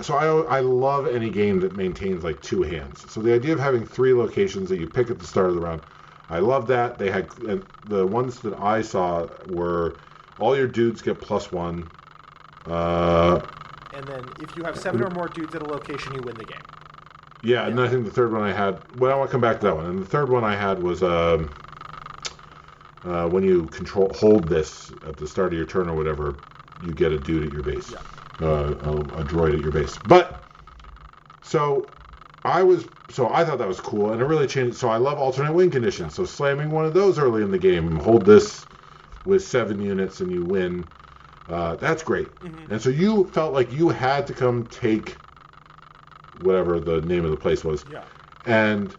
Speaker 1: so I love any game that maintains like 2 hands. So the idea of having 3 locations that you pick at the start of the round, I love that. They had the ones that I saw were all your dudes get +1.
Speaker 2: And then if you have 7 or more dudes at a location, you win the game.
Speaker 1: Yeah, and I think the third one I had, well, I want to come back to that one. And the third one I had was when you hold this at the start of your turn or whatever, you get a dude at your base.
Speaker 2: Yeah.
Speaker 1: A droid at your base. But so I thought that was cool, and it really changed. So I love alternate win conditions. So slamming one of those early in the game, hold this with 7 units and you win. That's great. Mm-hmm. And so you felt like you had to come take whatever the name of the place was.
Speaker 2: Yeah.
Speaker 1: And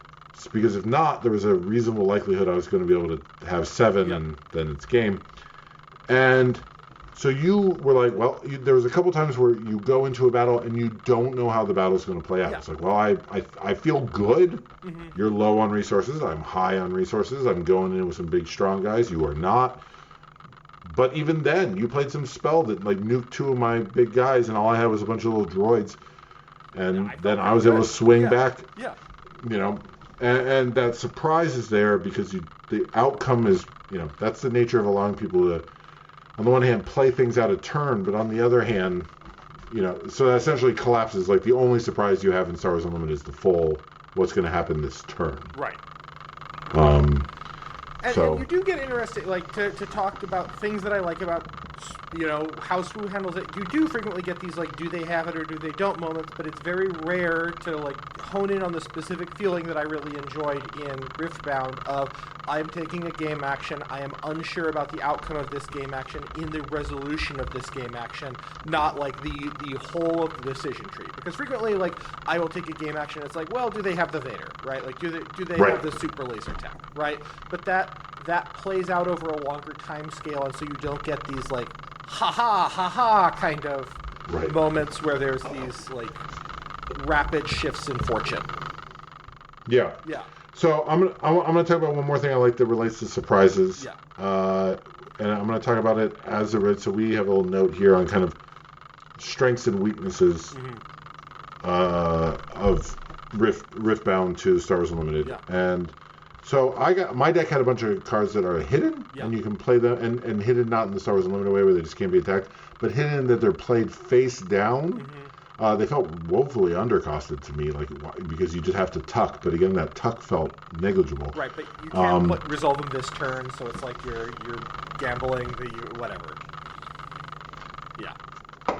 Speaker 1: because if not, there was a reasonable likelihood I was going to be able to have 7, and then it's game. And so you were like, well, there was a couple times where you go into a battle and you don't know how the battle's going to play out. Yeah. It's like, well, I feel good. Mm-hmm. You're low on resources. I'm high on resources. I'm going in with some big, strong guys. You are not. But even then, you played some spell that like nuked 2 of my big guys, and all I had was a bunch of little droids. And then I was able to swing back.
Speaker 2: Yeah.
Speaker 1: And that surprise is there because the outcome is, that's the nature of allowing people to, on the one hand, play things out of turn, but on the other hand, so that essentially collapses. Like the only surprise you have in Star Wars Unlimited is the full, what's going to happen this turn.
Speaker 2: Right.
Speaker 1: And
Speaker 2: you do get interested, like, to talk about things that I like about, how Swoo handles it. You do frequently get these, like, do they have it or do they don't moments, but it's very rare to, like, hone in on the specific feeling that I really enjoyed in Riftbound of, I'm taking a game action, I am unsure about the outcome of this game action in the resolution of this game action, not, like, the whole of the decision tree. Because frequently, like, I will take a game action, it's like, well, do they have the Vader, right? Like, do they have the Super Laser Tower, right? But that plays out over a longer time scale, and so you don't get these, like, ha-ha kind of moments where there's these, like, rapid shifts in fortune.
Speaker 1: Yeah.
Speaker 2: Yeah.
Speaker 1: So I'm gonna talk about one more thing I like that relates to surprises.
Speaker 2: Yeah.
Speaker 1: And I'm gonna talk about it as a so we have a little note here on kind of strengths and weaknesses of Riftbound to Star Wars Unlimited.
Speaker 2: Yeah.
Speaker 1: And so my deck had a bunch of cards that are hidden, and you can play them, and hidden not in the Star Wars Unlimited way where they just can't be attacked, but hidden that they're played face down. Mm-hmm. They felt woefully undercosted to me, like because you just have to tuck. But again, that tuck felt negligible.
Speaker 2: Right, but you can't resolve them this turn, so it's like you're gambling whatever. Yeah.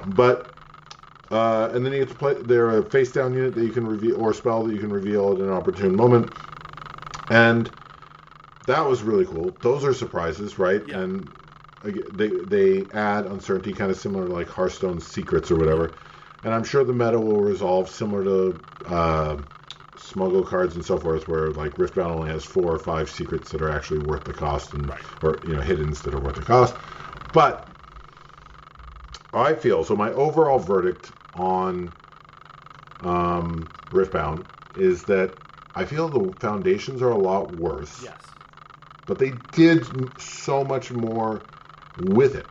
Speaker 1: But and then you get to play. They're a face down unit that you can reveal, or spell that you can reveal at an opportune moment. And that was really cool. Those are surprises, right? Yeah. And they add uncertainty, kind of similar to like Hearthstone's Secrets or whatever. And I'm sure the meta will resolve similar to smuggle cards and so forth, where like Riftbound only has 4 or 5 secrets that are actually worth the cost, and or hiddens that are worth the cost. But I feel so. My overall verdict on Riftbound is that I feel the foundations are a lot worse.
Speaker 2: Yes.
Speaker 1: But they did so much more with it.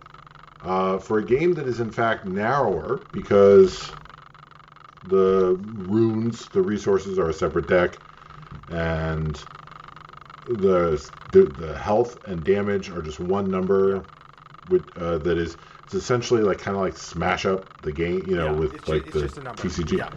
Speaker 1: For a game that is in fact narrower, because the runes, the resources are a separate deck, and the health and damage are just one number. That is, it's essentially like kind of like smash up the game, with like the TCG. Yeah.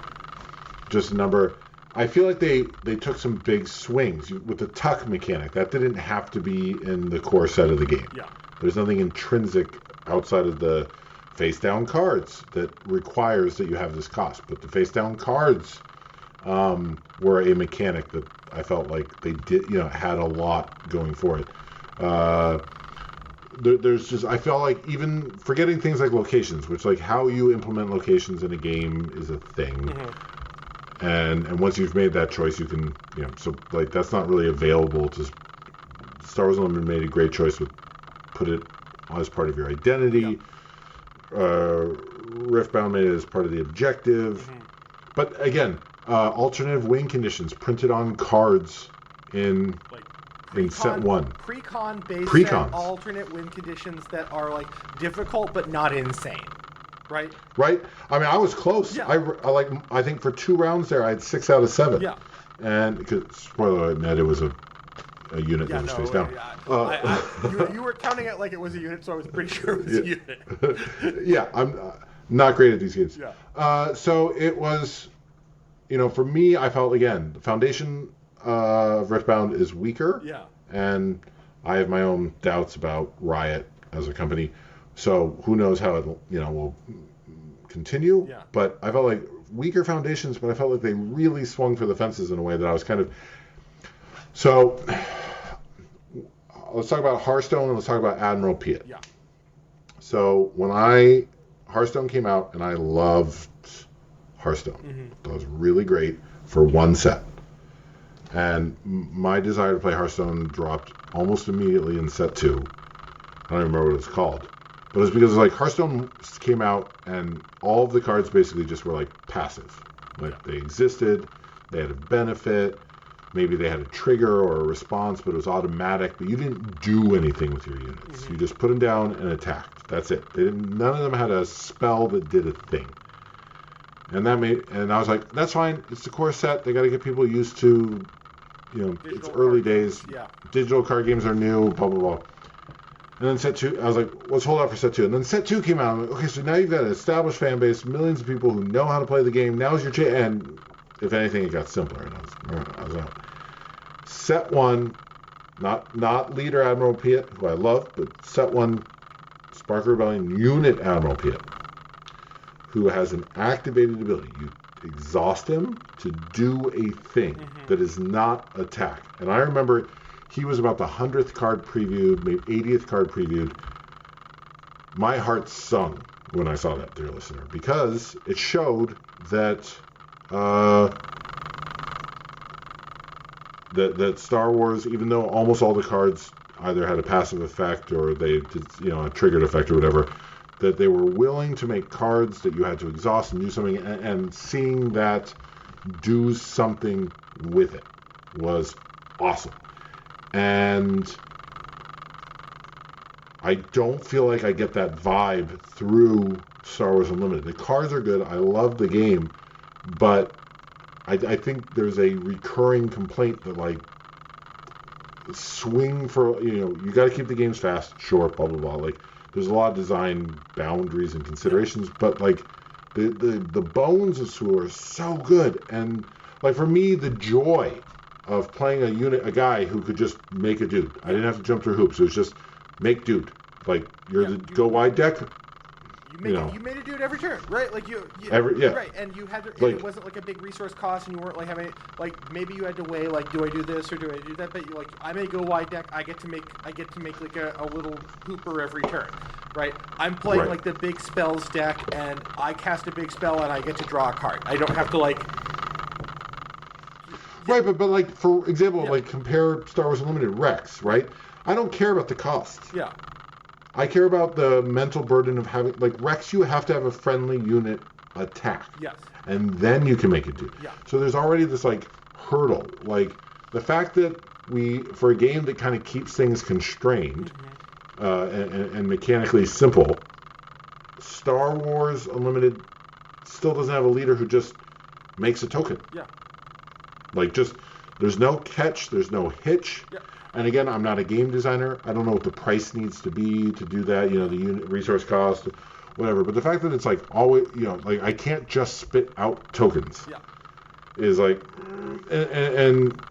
Speaker 1: Just a number. I feel like they took some big swings with the tuck mechanic. That didn't have to be in the core set of the game.
Speaker 2: Yeah.
Speaker 1: There's nothing intrinsic outside of the face down cards that requires that you have this cost. But the face down cards were a mechanic that I felt like they did, had a lot going for it. there's just, I felt like even forgetting things like locations, which like how you implement locations in a game is a thing. Mm-hmm. And once you've made that choice, you can, so like that's not really available to Star Wars Unlimited. Made a great choice with put it as part of your identity. Riftbound made it as part of the objective. Mm-hmm. But again, alternative win conditions printed on cards in set 1.
Speaker 2: Pre-con based set alternate win conditions that are like difficult but not insane. Right?
Speaker 1: Right? I mean, I was close. Yeah. I think for 2 rounds there, I had 6 out of 7.
Speaker 2: Yeah.
Speaker 1: And, because, spoiler alert, Ned, it was a unit that was face down.
Speaker 2: You were counting it like it was a unit, so I was pretty sure it was a unit.
Speaker 1: Yeah, I'm not great at these games. Yeah. So it was, for me, I felt, again, the foundation of Riftbound is weaker.
Speaker 2: Yeah. And
Speaker 1: I have my own doubts about Riot as a company. So who knows how it will continue. Yeah. But I felt like weaker foundations, but I felt like they really swung for the fences in a way that I was kind of... So let's talk about Hearthstone and let's talk about Admiral Piet.
Speaker 2: Yeah.
Speaker 1: So when Hearthstone came out, and I loved Hearthstone. Mm-hmm. That was really great for one set. And my desire to play Hearthstone dropped almost immediately in set 2. I don't even remember what it was called. But it's because Hearthstone came out and all of the cards basically just were like passive. Like they existed, they had a benefit, maybe they had a trigger or a response, but it was automatic, but you didn't do anything with your units. Mm-hmm. You just put them down and attacked. That's it. None of them had a spell that did a thing. And I was like, that's fine. It's the core set. They got to get people used to, it's early days.
Speaker 2: Yeah.
Speaker 1: Digital card games are new, blah, blah, blah. And then set 2, I was like, let's hold out for set 2. And then set 2 came out. I'm like, okay, so now you've got an established fan base, millions of people who know how to play the game. Now's your chance. And if anything, it got simpler. And I was out. Set 1, not leader Admiral Piet, who I love, but set 1, Spark Rebellion unit Admiral Piet, who has an activated ability. You exhaust him to do a thing that is not attack. And I remember he was about the 100th card previewed, maybe 80th card previewed. My heart sung when I saw that, dear listener, because it showed that that Star Wars, even though almost all the cards either had a passive effect or they did, a triggered effect or whatever, that they were willing to make cards that you had to exhaust and do something, and seeing that do something with it was awesome. And I don't feel like I get that vibe through Star Wars Unlimited. The cards are good. I love the game, but I think there's a recurring complaint that like swing for you got to keep the games fast. Sure, blah blah blah. Like there's a lot of design boundaries and considerations, but like the bones of Sewell are so good, and like for me the joy of playing a guy who could just make a dude. I didn't have to jump through hoops. It was just make dude. Like go wide deck.
Speaker 2: You made a dude every turn, right? Like right, and you had to, and it wasn't like a big resource cost, and you weren't like having like maybe you had to weigh like do I do this or do I do that? But like I may go wide deck. I get to make like a little hooper every turn, right? I'm playing like the big spells deck, and I cast a big spell and I get to draw a card. I don't have to like.
Speaker 1: Right, but like for example, like compare Star Wars Unlimited Rex, right? I don't care about the cost.
Speaker 2: Yeah.
Speaker 1: I care about the mental burden of having like Rex. You have to have a friendly unit attack.
Speaker 2: Yes.
Speaker 1: And then you can make it do.
Speaker 2: Yeah.
Speaker 1: So there's already this like hurdle. Like the fact that for a game that kind of keeps things constrained and mechanically simple, Star Wars Unlimited still doesn't have a leader who just makes a token.
Speaker 2: Yeah.
Speaker 1: Like just there's no catch, there's no hitch.
Speaker 2: Yeah.
Speaker 1: And again, I'm not a game designer. I don't know what the price needs to be to do that, the unit resource cost, whatever. But the fact that it's like always, like I can't just spit out tokens is like, and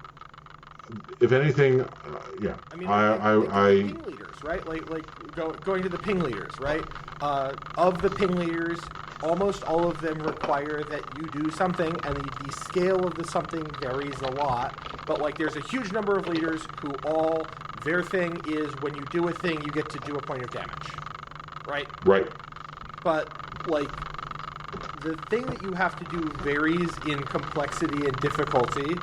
Speaker 1: if anything,
Speaker 2: I mean, I ping leaders, right? Like going to the ping leaders, right? Of the ping leaders, almost all of them require that you do something, and the scale of the something varies a lot. But like, there's a huge number of leaders who all their thing is when you do a thing, you get to do a point of damage, right?
Speaker 1: Right.
Speaker 2: But like the thing that you have to do varies in complexity and difficulty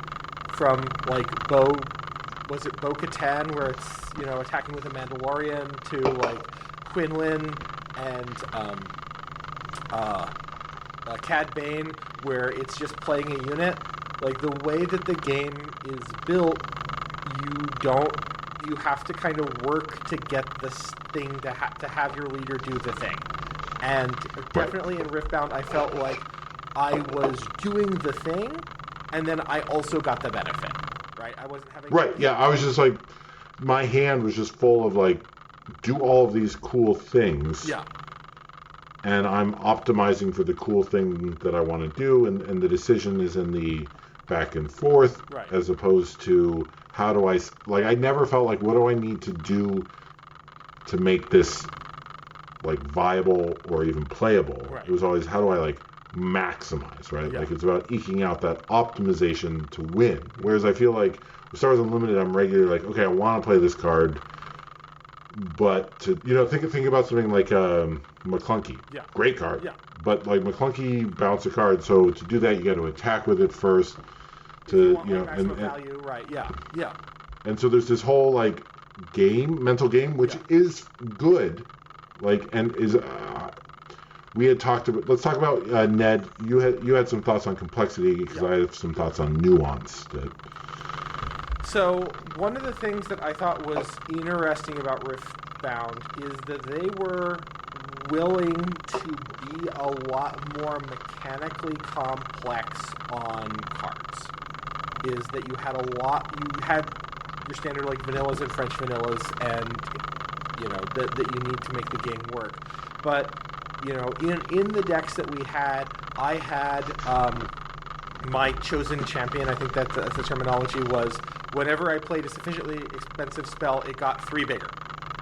Speaker 2: from like Bo-Katan, where it's, you know, attacking with a Mandalorian, to like Quinlan and Cad Bane, where it's just playing a unit. Like the way that the game is built, you have to kind of work to get this thing to have your leader do the thing. And definitely in Riftbound, I felt like I was doing the thing, and then I also got the benefit, right? I wasn't having...
Speaker 1: Right, yeah, I was just like, my hand was just full of like, do all of these cool things.
Speaker 2: Yeah.
Speaker 1: And I'm optimizing for the cool thing that I want to do, and the decision is in the back and forth,
Speaker 2: right,
Speaker 1: as opposed to how do I... Like, I never felt like, what do I need to do to make this like viable or even playable.
Speaker 2: Right.
Speaker 1: It was always, how do I like maximize, right?
Speaker 2: Yeah.
Speaker 1: Like it's about eking out that optimization to win. Whereas I feel like with Star Wars Unlimited, I'm regularly like, okay, I want to play this card, but to, you know, think about something like McClunky.
Speaker 2: Yeah.
Speaker 1: Great card.
Speaker 2: Yeah.
Speaker 1: But like McClunky bounce a card, so to do that you got to attack with it first. To
Speaker 2: you know, and value, right? Yeah. Yeah.
Speaker 1: And so there's this whole like mental game, which is good. Like, and is we had talked about. Let's talk about Ned. You had some thoughts on complexity, because I have some thoughts on nuance.
Speaker 2: So one of the things that I thought was interesting about Riftbound is that they were willing to be a lot more mechanically complex on cards. Is that you had your standard like vanillas and French vanillas, and you know that you need to make the game work. But you know, in the decks that we had, I had my chosen champion. I think that's the terminology was, whenever I played a sufficiently expensive spell, it got 3 bigger,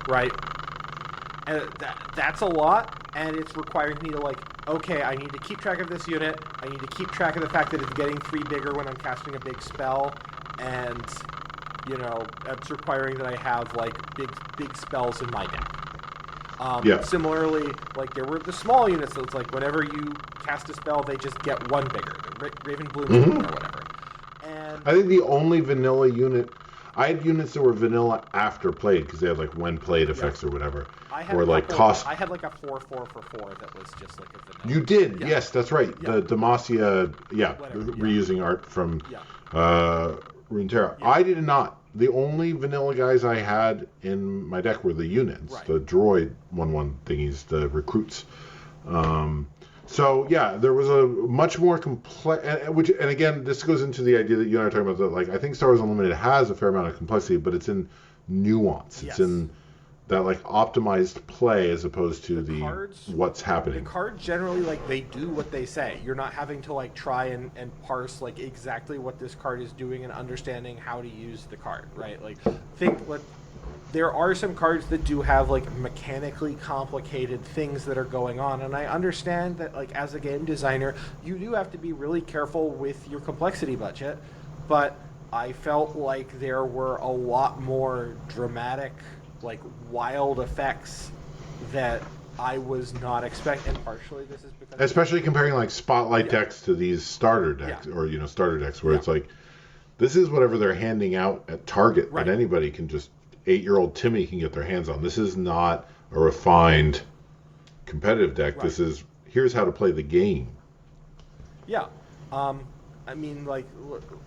Speaker 2: right? And that's a lot, and it's requiring me to like, okay, I need to keep track of this unit. I need to keep track of the fact that it's getting 3 bigger when I'm casting a big spell, and you know, it's requiring that I have like big spells in my deck. Similarly, like there were the small units, so it's like whenever you cast a spell, they just get 1 bigger, the Raven Bloom or whatever. And
Speaker 1: I think the only vanilla unit, I had units that were vanilla after played, because they had like when played effects or whatever.
Speaker 2: I had
Speaker 1: or like cost.
Speaker 2: I had like a 4/4 for 4 that was just like a vanilla.
Speaker 1: You did, yes, that's right. The Demacia, reusing art from Runeterra. I did not. The only vanilla guys I had in my deck were the units, the droid 1/1 thingies, the recruits. So yeah, there was a much more complex, and again, this goes into the idea that you and I are talking about. That like, I think Star Wars Unlimited has a fair amount of complexity, but it's in nuance. It's in that like optimized play as opposed to the cards, what's happening.
Speaker 2: The cards generally, like, they do what they say. You're not having to like try and parse like exactly what this card is doing and understanding how to use the card, right? Like, there are some cards that do have like mechanically complicated things that are going on, and I understand that like as a game designer you do have to be really careful with your complexity budget, but I felt like there were a lot more dramatic, like wild effects that I was not expecting. And partially this is because,
Speaker 1: especially comparing like spotlight decks to these starter decks, or you know, starter decks where it's like, this is whatever they're handing out at Target that anybody can just, 8-year-old Timmy can get their hands on. This is not a refined competitive deck. This is, here's how to play the game.
Speaker 2: Yeah. I mean, like,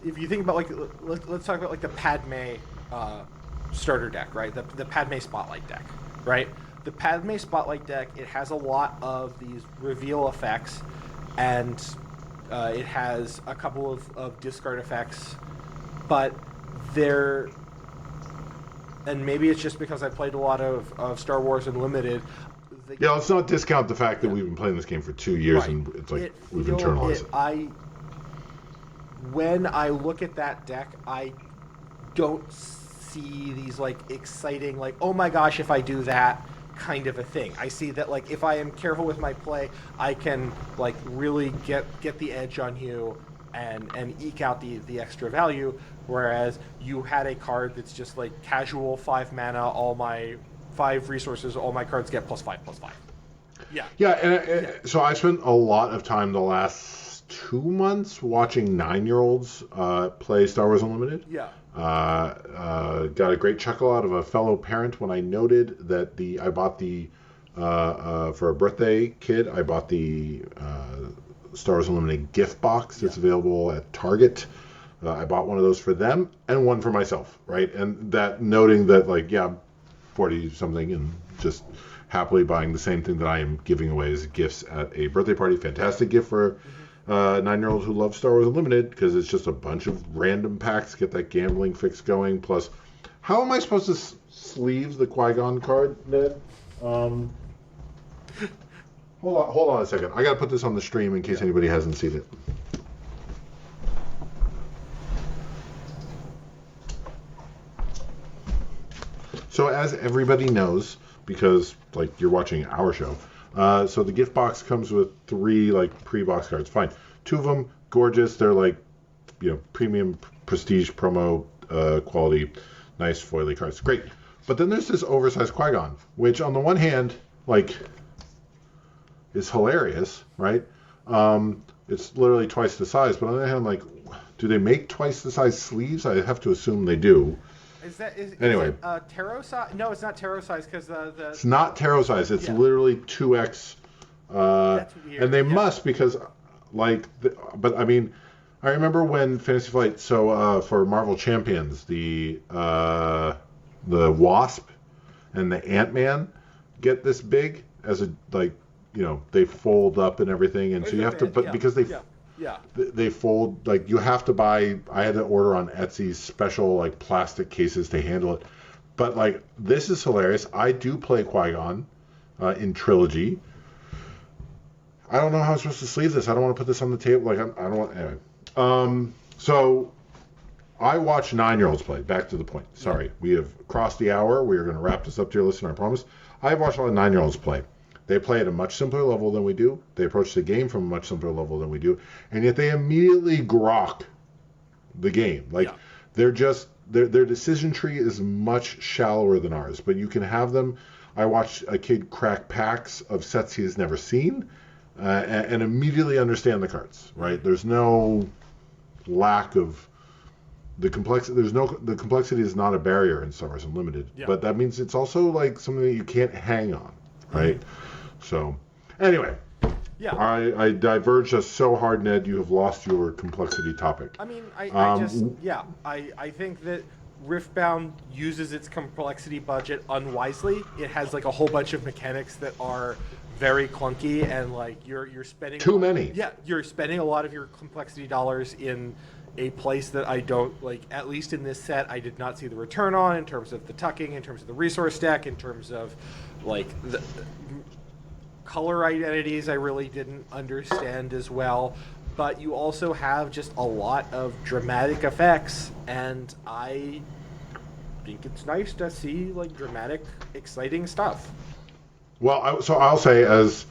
Speaker 2: if you think about, like, let's talk about, like, the Padme starter deck, right? The Padme Spotlight deck, right? The Padme Spotlight deck, it has a lot of these reveal effects, and it has a couple of discard effects, but they're... And maybe it's just because I played a lot of Star Wars Unlimited.
Speaker 1: Let's not discount the fact that we've been playing this game for 2 years, and it's like we've internalized it. When I look at that deck, I don't see these like exciting, like, oh my gosh, if I do that kind of a thing. I see that like if I am careful with my play, I can like really get the edge on you
Speaker 2: and eke out the extra value. Whereas you had a card that's just like casual 5 mana, all my 5 resources, all my cards get +5/+5. Yeah.
Speaker 1: Yeah, and so I spent a lot of time the last 2 months watching 9-year-olds play Star Wars Unlimited.
Speaker 2: Yeah.
Speaker 1: Got a great chuckle out of a fellow parent when I noted that I bought the for a birthday kid, I bought the Star Wars Unlimited gift box that's available at Target. I bought one of those for them and one for myself, right? And that noting that, like, 40 something and just happily buying the same thing that I am giving away as gifts at a birthday party. Fantastic gift for 9-year-olds who love Star Wars Unlimited, because it's just a bunch of random packs, get that gambling fix going. Plus, how am I supposed to sleeve the Qui-Gon card, Ned? Hold on a second. I got to put this on the stream in case anybody hasn't seen it. So as everybody knows, because like you're watching our show, so the gift box comes with 3 like pre-box cards. Fine, 2 of them gorgeous. They're like, premium prestige promo quality, nice foily cards. Great. But then there's this oversized Qui-Gon, which on the one hand, like, is hilarious, right? It's literally twice the size. But on the other hand, like, do they make twice the size sleeves? I have to assume they do.
Speaker 2: Anyway. Is it tarot size? No, it's not tarot size because the.
Speaker 1: It's not tarot size. It's literally 2x.
Speaker 2: That's weird.
Speaker 1: And they must, because, like, but I mean, I remember when Fantasy Flight. So for Marvel Champions, the Wasp and the Ant-Man get this big as a, like, they fold up and everything, and so you have to, but because they fold, like, you have to buy. I had to order on Etsy special, like, plastic cases to handle it. But, like, this is hilarious. I do play Qui-Gon in Trilogy. I don't know how I'm supposed to sleeve this. I don't want to put this on the table. Like, I don't want. Anyway. So I watch 9-year-olds play. Back to the point. Sorry, we have crossed the hour. We are going to wrap this up, dear listener, I promise. I've watched a lot of 9-year-olds play. They play at a much simpler level than we do. They approach the game from a much simpler level than we do. And yet they immediately grok the game. Like, they're just, their decision tree is much shallower than ours. But you can have them. I watched a kid crack packs of sets he has never seen and immediately understand the cards, right? There's no lack of the complexity. The complexity is not a barrier in Star Wars Unlimited. But that means it's also, like, something that you can't hang on, right? So, anyway, I diverged us so hard, Ned. You have lost your complexity topic.
Speaker 2: I mean, I think that Riftbound uses its complexity budget unwisely. It has, like, a whole bunch of mechanics that are very clunky, and, like, you're spending
Speaker 1: too many.
Speaker 2: Yeah, you're spending a lot of your complexity dollars in a place that I don't, like, at least in this set, I did not see the return on, in terms of the tucking, in terms of the resource stack, in terms of, like, the color identities I really didn't understand as well. But you also have just a lot of dramatic effects, and I think it's nice to see, like, dramatic, exciting stuff.
Speaker 1: Well, I'll say, as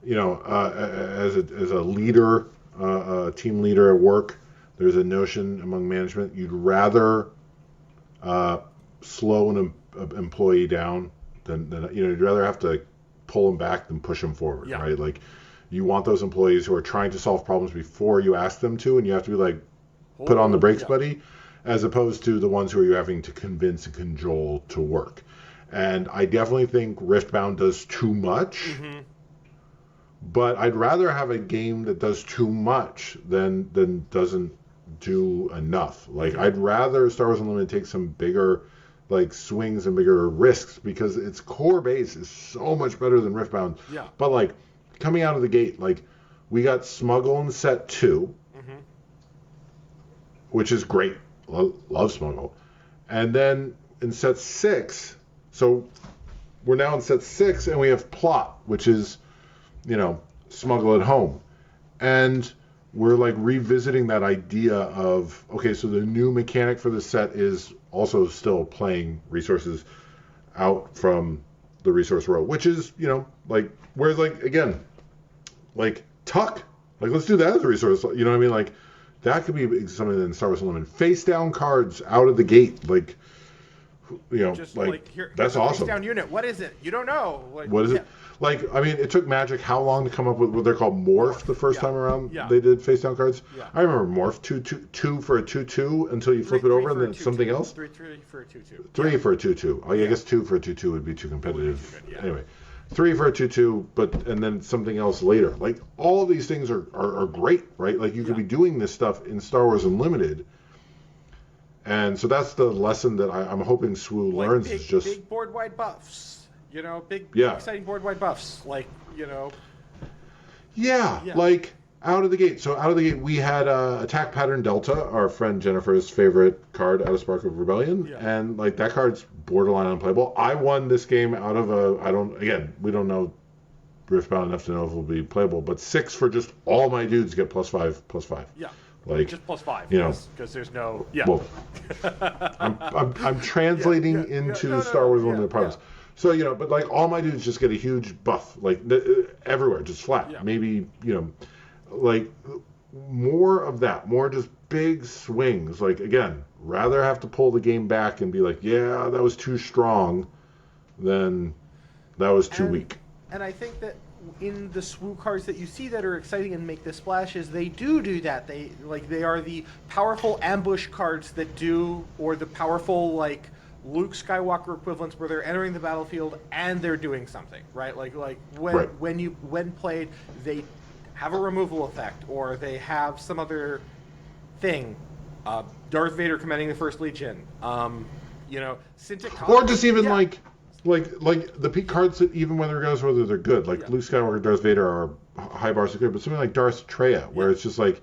Speaker 1: as a leader, a team leader at work, there's a notion among management you'd rather slow an employee down than you'd rather have to pull them back than push them forward, right? Like, you want those employees who are trying to solve problems before you ask them to, and you have to be like, put on the brakes, buddy, as opposed to the ones who are you having to convince and cajole to work. And I definitely think Riftbound does too much, but I'd rather have a game that does too much than doesn't do enough. Like, I'd rather Star Wars Unlimited take some bigger, like, swings and bigger risks, because its core base is so much better than Riftbound. But, like, coming out of the gate, like, we got Smuggle in set 2, which is great. Love Smuggle. And then in set 6, so we're now in set 6, and we have Plot, which is, Smuggle at Home. And we're, like, revisiting that idea of, okay, so the new mechanic for the set is also still playing resources out from the resource row, which is, like, whereas, like, again, like, Tuck, like, let's do that as a resource, you know what I mean? Like, that could be something that in Star Wars Unlimited. Face down cards out of the gate, like, you know,
Speaker 2: Just
Speaker 1: like that's
Speaker 2: here's a
Speaker 1: awesome.
Speaker 2: face down unit. What is it? You don't know. Like,
Speaker 1: What is it? Like, I mean, it took Magic how long to come up with what they're called Morph the first time around they did face down cards?
Speaker 2: Yeah.
Speaker 1: I remember Morph, two for a 2/2 until you flip it over and then it's something else?
Speaker 2: 3 for a 2/2.
Speaker 1: 3 for a 2/2. Oh, yeah, I guess 2 for a 2/2 would be too competitive. Anyway, 3 for a 2/2, and then something else later. Like, all of these things are great, right? Like, you could be doing this stuff in Star Wars Unlimited. And so that's the lesson that I'm hoping SWU learns is just...
Speaker 2: Big board-wide buffs. You know, big exciting board-wide buffs. Like, you know...
Speaker 1: Yeah, like, out of the gate. So out of the gate, we had Attack Pattern Delta, our friend Jennifer's favorite card out of Spark of Rebellion. Yeah. And, like, that card's borderline unplayable. I won this game out of we don't know Riftbound enough to know if it will be playable, but 6 for just all my dudes get +5/+5.
Speaker 2: Yeah.
Speaker 1: Like,
Speaker 2: just +5,
Speaker 1: you know,
Speaker 2: because there's no
Speaker 1: Well, I'm translating into Star Wars Unlimited problems. Yeah. So, you know, but like all my dudes just get a huge buff, like everywhere, just flat. Yeah. Maybe, you know, like more of that, more just big swings. Like, again, rather have to pull the game back and be like, yeah, that was too strong, than that was too weak.
Speaker 2: And I think that in the SWU cards that you see that are exciting and make the splashes, they do that. They are the powerful ambush cards that do, or the powerful, like, Luke Skywalker equivalents where they're entering the battlefield and they're doing something, right? Like when played, they have a removal effect or they have some other thing. Darth Vader commanding the First Legion. You know,
Speaker 1: or just even like the peak cards that even when regardless whether they're good, like Luke Skywalker, Darth Vader are high bars of good, but something like Darth Treya, where it's just like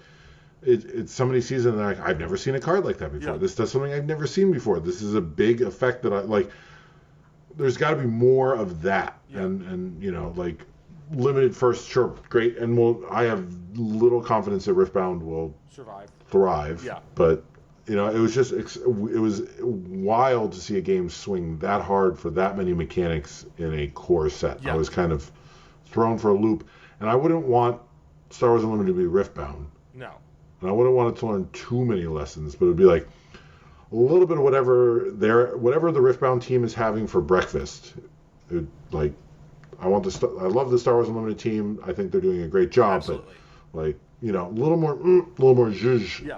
Speaker 1: it's somebody sees it and they're like, I've never seen a card like that before. This does something I've never seen before. This is a big effect that I like. There's got to be more of that, and you know, like limited first, sure, great, and I have little confidence that Riftbound will thrive. Yeah, but you know, it was wild to see a game swing that hard for that many mechanics in a core set. Yeah. I was kind of thrown for a loop, and I wouldn't want Star Wars Unlimited to be Riftbound.
Speaker 2: No.
Speaker 1: And I wouldn't want it to learn too many lessons, but it'd be like a little bit of whatever the Riftbound team is having for breakfast. I love the Star Wars Unlimited team. I think they're doing a great job. Absolutely. But like, you know, a little more zhuzh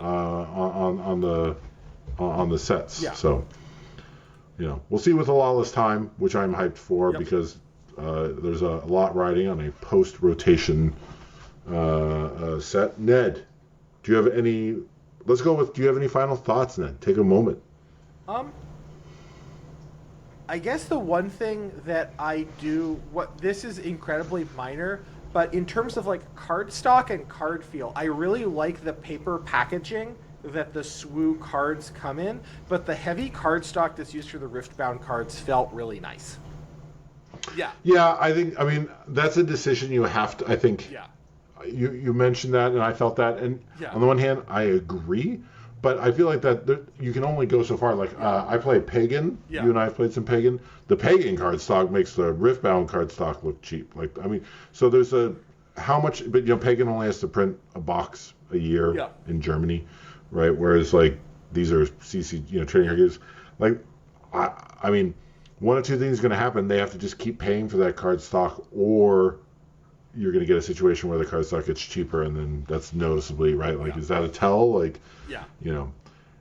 Speaker 1: on the sets. Yeah. So, you know, we'll see with the Lawless Time, which I'm hyped for because there's a lot riding on a post-rotation set. Ned, do you have any? Let's go with. Do you have any final thoughts, Ned? Take a moment.
Speaker 2: I guess the one thing that I do, this is incredibly minor, but in terms of like card stock and card feel, I really like the paper packaging that the SWU cards come in, but the heavy card stock that's used for the Riftbound cards felt really nice. Yeah.
Speaker 1: Yeah, I mean, that's a decision you have to, I think. Yeah. You mentioned that, and I felt that, and on the one hand, I agree, but I feel like that you can only go so far. Like, I play Pagan. Yeah. You and I have played some Pagan. The Pagan card stock makes the Riftbound card stock look cheap. Like, I mean, so there's how much, but you know, Pagan only has to print a box a year in Germany, right? Whereas like these are CC, you know, trading card games. Like, I mean, one of two things is going to happen. They have to just keep paying for that card stock, or you're going to get a situation where the card stock gets cheaper, and then that's noticeably, right? Like, is that a tell? Like, you know,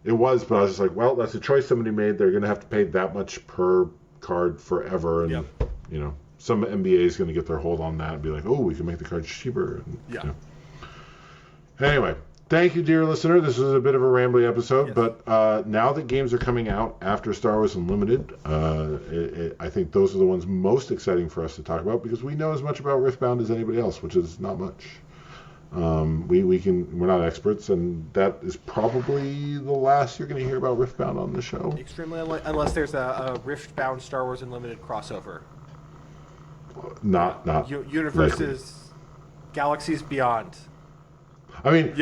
Speaker 1: it was, but I was just like, well, that's a choice somebody made. They're going to have to pay that much per card forever, and you know, some MBA is going to get their hold on that and be like, oh, we can make the cards cheaper. And, you know. Anyway, thank you, dear listener. This was a bit of a rambly episode, but now that games are coming out after Star Wars Unlimited, I think those are the ones most exciting for us to talk about because we know as much about Riftbound as anybody else, which is not much. We're not experts, and that is probably the last you're going to hear about Riftbound on the show.
Speaker 2: Extremely, unless there's a Riftbound Star Wars Unlimited crossover.
Speaker 1: Not
Speaker 2: universes, galaxies beyond.
Speaker 1: I mean,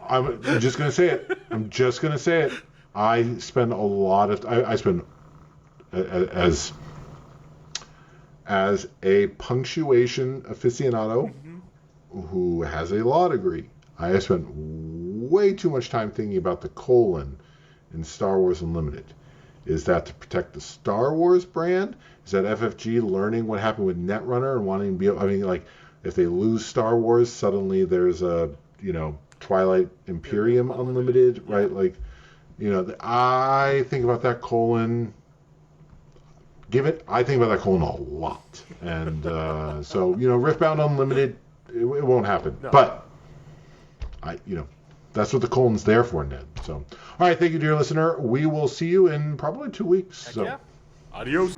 Speaker 1: I'm just going to say it. I spend a lot of I spend as a punctuation aficionado who has a law degree. I have spent way too much time thinking about the colon in Star Wars Unlimited. Is that to protect the Star Wars brand? Is that FFG learning what happened with Netrunner and wanting to be, I mean, like, if they lose Star Wars, suddenly there's a, Twilight Imperium Unlimited, right? Like, I think about that colon, I think about that colon a lot. And so, Riftbound Unlimited, it won't happen. No. But, that's what the colon's there for, Ned. So, all right, thank you, dear listener. We will see you in probably 2 weeks.
Speaker 2: Heck yeah. Adios.